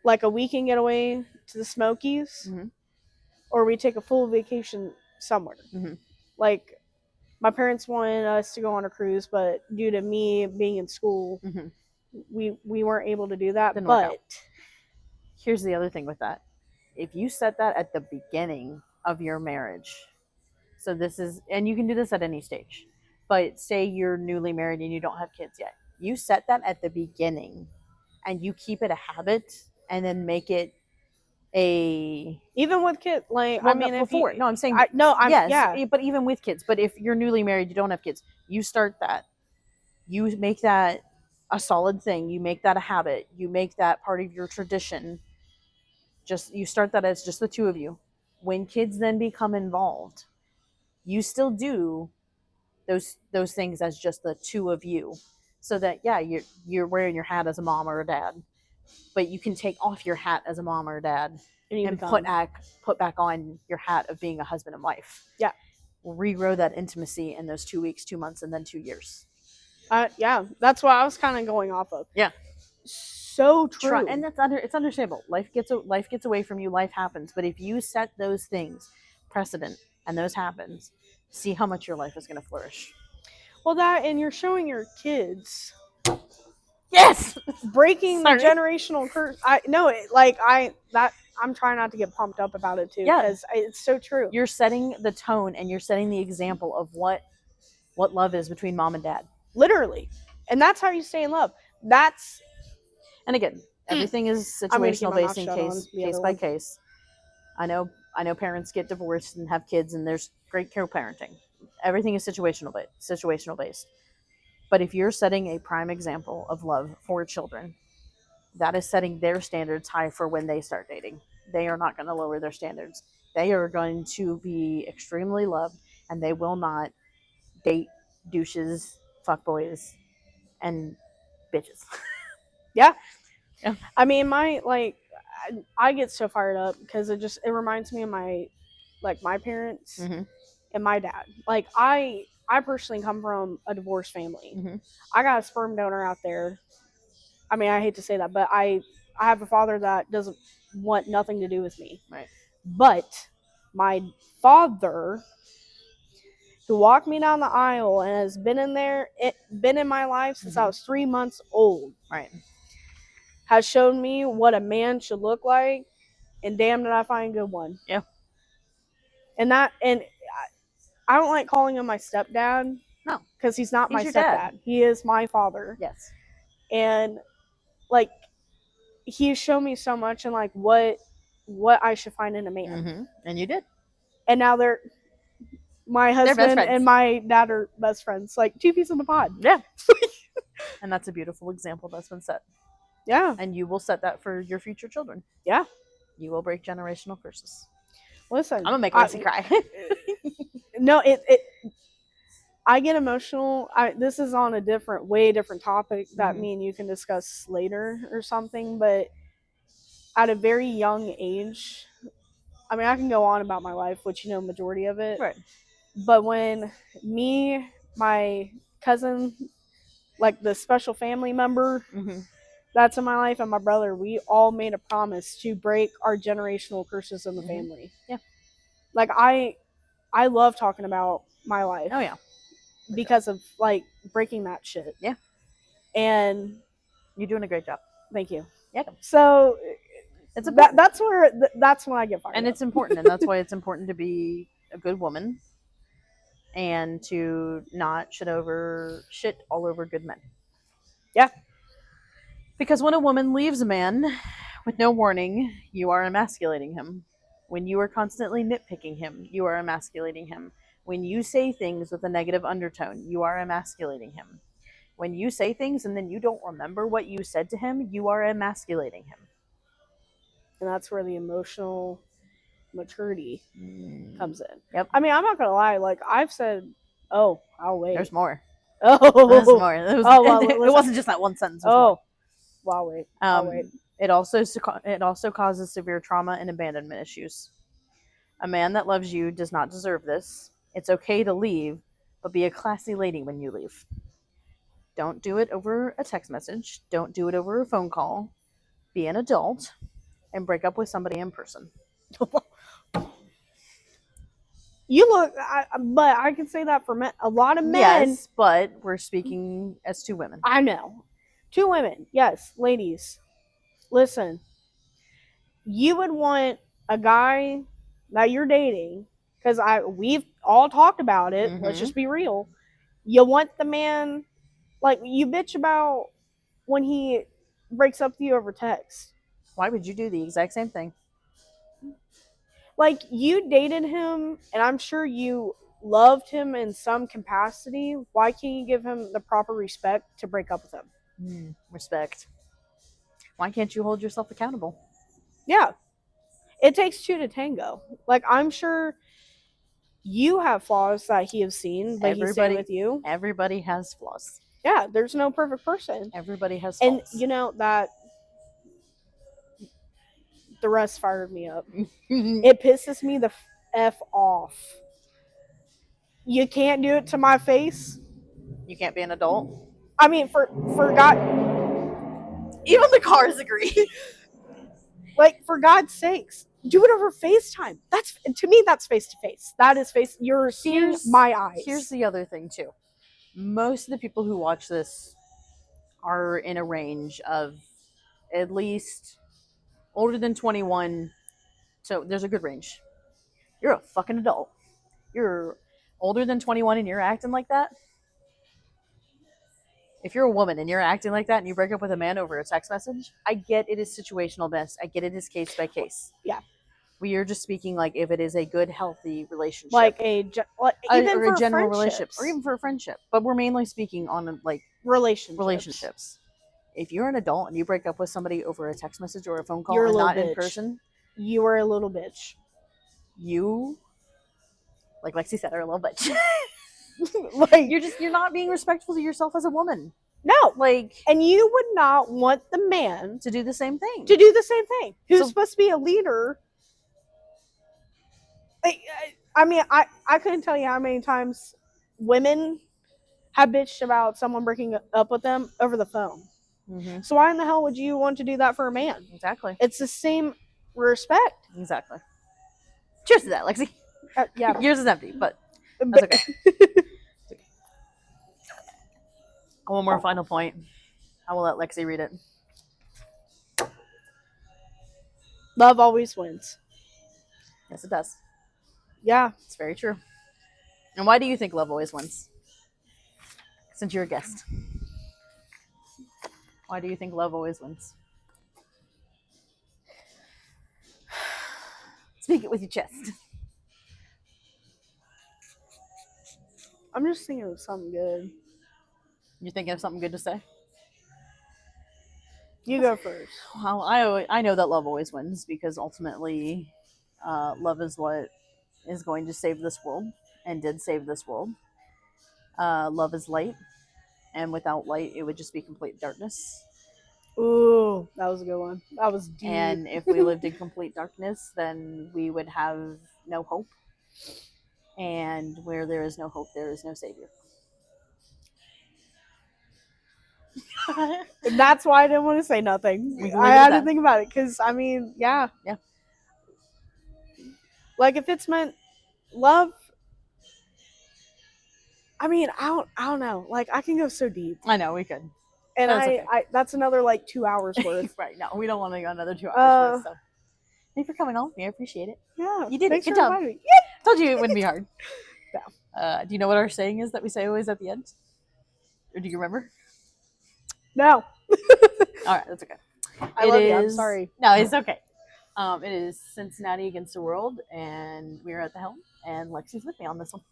Speaker 1: like a weekend getaway to the Smokies,
Speaker 2: Mm-hmm.
Speaker 1: or we take a full vacation somewhere.
Speaker 2: Mm-hmm.
Speaker 1: Like, my parents wanted us to go on a cruise, but due to me being in school,
Speaker 2: Mm-hmm.
Speaker 1: we weren't able to do that.
Speaker 2: Didn't work out.
Speaker 1: But
Speaker 2: Here's the other thing with that. If you set that at the beginning of your marriage, so this is, and you can do this at any stage, but say you're newly married and you don't have kids yet. You set that at the beginning and you keep it a habit and then make it a,
Speaker 1: even with kids, like,
Speaker 2: well,
Speaker 1: I mean,
Speaker 2: no,
Speaker 1: if you,
Speaker 2: before, no, I'm saying,
Speaker 1: I'm
Speaker 2: yes,
Speaker 1: yeah,
Speaker 2: but even with kids, but if you're newly married, you don't have kids, you start that, you make that a solid thing, you make that a habit, you make that part of your tradition. Just, you start that as just the two of you. When kids then become involved, you still do those things as just the two of you, so that, yeah, you're wearing your hat as a mom or a dad, but you can take off your hat as a mom or a dad and put back on your hat of being a husband and wife.
Speaker 1: Yeah.
Speaker 2: Regrow that intimacy in those 2 weeks, 2 months, and then 2 years.
Speaker 1: Yeah, that's what I was kind of going off of.
Speaker 2: Yeah.
Speaker 1: So true.
Speaker 2: And it's understandable. Life gets away from you. Life happens. But if you set those things precedent and those happens, see how much your life is going to flourish.
Speaker 1: Well, that, and you're showing your kids.
Speaker 2: Yes,
Speaker 1: breaking the generational curse. I'm trying not to get pumped up about it too, because it's so true.
Speaker 2: You're setting the tone and you're setting the example of what love is between mom and dad.
Speaker 1: Literally. And that's how you stay in love. That's,
Speaker 2: and again, everything is situational based in case by case. I know parents get divorced and have kids, and there's great co-parenting. Everything is situational based. But if you're setting a prime example of love for children, that is setting their standards high for when they start dating. They are not going to lower their standards. They are going to be extremely loved, and they will not date douches, fuckboys, and bitches.
Speaker 1: Yeah.
Speaker 2: Yeah.
Speaker 1: I mean, I get so fired up because it reminds me of my parents
Speaker 2: Mm-hmm.
Speaker 1: and my dad. Like, I personally come from a divorced family.
Speaker 2: Mm-hmm.
Speaker 1: I got a sperm donor out there. I mean, I hate to say that, but I have a father that doesn't want nothing to do with me.
Speaker 2: Right.
Speaker 1: But my father, who walked me down the aisle and has been in my life since I was 3 months old,
Speaker 2: right,
Speaker 1: has shown me what a man should look like, and damn did I find a good one.
Speaker 2: Yeah.
Speaker 1: And I don't like calling him my stepdad.
Speaker 2: No,
Speaker 1: because he's not my stepdad.
Speaker 2: Dad.
Speaker 1: He is my father.
Speaker 2: Yes.
Speaker 1: And he's shown me so much, and what I should find in a man.
Speaker 2: Mm-hmm. And you did.
Speaker 1: And now my husband and my dad are best friends, like two peas in a pod.
Speaker 2: Yeah. And that's a beautiful example that's been set.
Speaker 1: Yeah.
Speaker 2: And you will set that for your future children.
Speaker 1: Yeah.
Speaker 2: You will break generational curses.
Speaker 1: Listen,
Speaker 2: I'm gonna make Lexi cry.
Speaker 1: No, I get emotional. This is on a way different topic that me and you can discuss later or something. But at a very young age, I mean, I can go on about my life, which majority of it.
Speaker 2: Right.
Speaker 1: But when me, my cousin, the special family member that's in my life, and my brother, we all made a promise to break our generational curses in the family.
Speaker 2: Yeah.
Speaker 1: I love talking about my life.
Speaker 2: Oh yeah.
Speaker 1: Because of breaking that shit.
Speaker 2: Yeah.
Speaker 1: And
Speaker 2: you're doing a great job.
Speaker 1: Thank you.
Speaker 2: Yeah.
Speaker 1: So
Speaker 2: it's
Speaker 1: that's when I get fired.
Speaker 2: And it's important, and that's why it's important to be a good woman and to not shit all over good men.
Speaker 1: Yeah.
Speaker 2: Because when a woman leaves a man with no warning, you are emasculating him. When you are constantly nitpicking him, you are emasculating him. When you say things with a negative undertone, you are emasculating him. When you say things and then you don't remember what you said to him, you are emasculating him.
Speaker 1: And that's where the emotional maturity comes in.
Speaker 2: Yep.
Speaker 1: I mean, I'm not gonna lie. I've said, "Oh, I'll wait."
Speaker 2: There's more.
Speaker 1: Oh,
Speaker 2: there's more. It wasn't just that one sentence.
Speaker 1: Well, I'll wait. I'll wait.
Speaker 2: It also causes severe trauma and abandonment issues. A man that loves you does not deserve this. It's okay to leave, but be a classy lady when you leave. Don't do it over a text message. Don't do it over a phone call. Be an adult and break up with somebody in person.
Speaker 1: You look, but I can say that for men. A lot of men.
Speaker 2: Yes, but we're speaking as two women.
Speaker 1: I know. Two women. Yes, ladies. Listen. You would want a guy that you're dating, because we've all talked about it. Let's just be real. You want the man, like, you bitch about when he breaks up with you over text.
Speaker 2: Why would you do the exact same thing?
Speaker 1: Like, you dated him, and I'm sure you loved him in some capacity. Why can't you give him the proper respect to break up with him?
Speaker 2: Respect. Why can't you hold yourself accountable?
Speaker 1: Yeah. It takes two to tango. Like, I'm sure you have flaws that he has seen, but he's staying with you.
Speaker 2: Everybody has flaws.
Speaker 1: Yeah, there's no perfect person.
Speaker 2: Everybody has
Speaker 1: faults.
Speaker 2: And
Speaker 1: you know that the rest fired me up. It pisses me the F off. You can't do it to my face.
Speaker 2: You can't be an adult.
Speaker 1: I mean, for God,
Speaker 2: even the cars agree.
Speaker 1: Like, for God's sakes, do it over FaceTime. That's, to me, that's face to face. That is face. You're seeing my eyes.
Speaker 2: Here's the other thing too. Most of the people who watch this are in a range of at least older than 21. So there's a good range. You're a fucking adult. You're older than 21 and you're acting like that. If you're a woman and you're acting like that and you break up with a man over a text message, I get it is situational best. I get it is case by case.
Speaker 1: Yeah.
Speaker 2: We are just speaking like if it is a good, healthy relationship,
Speaker 1: like even
Speaker 2: or
Speaker 1: for
Speaker 2: a general relationship,
Speaker 1: friendships.
Speaker 2: or even for a friendship. But we're mainly speaking on like relationships. If you're an adult and you break up with somebody over a text message or a phone call,
Speaker 1: You're
Speaker 2: and
Speaker 1: a little
Speaker 2: not in
Speaker 1: bitch.
Speaker 2: person,
Speaker 1: You are a little bitch.
Speaker 2: You, like Lexi said, are a little bitch.
Speaker 1: Like,
Speaker 2: you're not being respectful to yourself as a woman.
Speaker 1: No.
Speaker 2: Like,
Speaker 1: and you would not want the man
Speaker 2: to do the same thing.
Speaker 1: Who's supposed to be a leader. I mean, I couldn't tell you how many times women have bitched about someone breaking up with them over the phone.
Speaker 2: Mm-hmm.
Speaker 1: So why in the hell would you want to do that for a man?
Speaker 2: Exactly.
Speaker 1: It's the same respect.
Speaker 2: Exactly. Cheers to that, Lexi.
Speaker 1: Yeah.
Speaker 2: Yours is empty, but that's okay. One more final point. I will let Lexi read it.
Speaker 1: Love always wins.
Speaker 2: Yes, it does.
Speaker 1: Yeah.
Speaker 2: It's very true. And why do you think love always wins? Since you're a guest. Why do you think love always wins? Speak it with your chest.
Speaker 1: I'm just thinking of something good.
Speaker 2: You're thinking of something good to say?
Speaker 1: You go first.
Speaker 2: Well, I know that love always wins because ultimately love is what is going to save this world and did save this world. Love is light, and without light, it would just be complete darkness.
Speaker 1: Ooh, that was a good one. That was deep.
Speaker 2: And if we lived in complete darkness, then we would have no hope. And where there is no hope, there is no savior.
Speaker 1: That's why I didn't want to say nothing. I had to think about it because, I mean, yeah.
Speaker 2: Yeah.
Speaker 1: Like, if it's meant love, I mean, I don't know. Like, I can go so deep.
Speaker 2: I know, we could.
Speaker 1: And that's another, like, 2 hours worth.
Speaker 2: Right. No, we don't want to go another 2 hours worth. So. Thank you for coming on with me. I appreciate it.
Speaker 1: Yeah.
Speaker 2: You did it. Good job. Yeah. Told you it wouldn't be hard. No. Do you know what our saying is that we say always at the end? Or do you remember?
Speaker 1: No.
Speaker 2: All right, that's okay.
Speaker 1: I love you. I'm sorry.
Speaker 2: No, it's okay. It is Cincinnati against the world, and we're at the helm, and Lexi's with me on this one.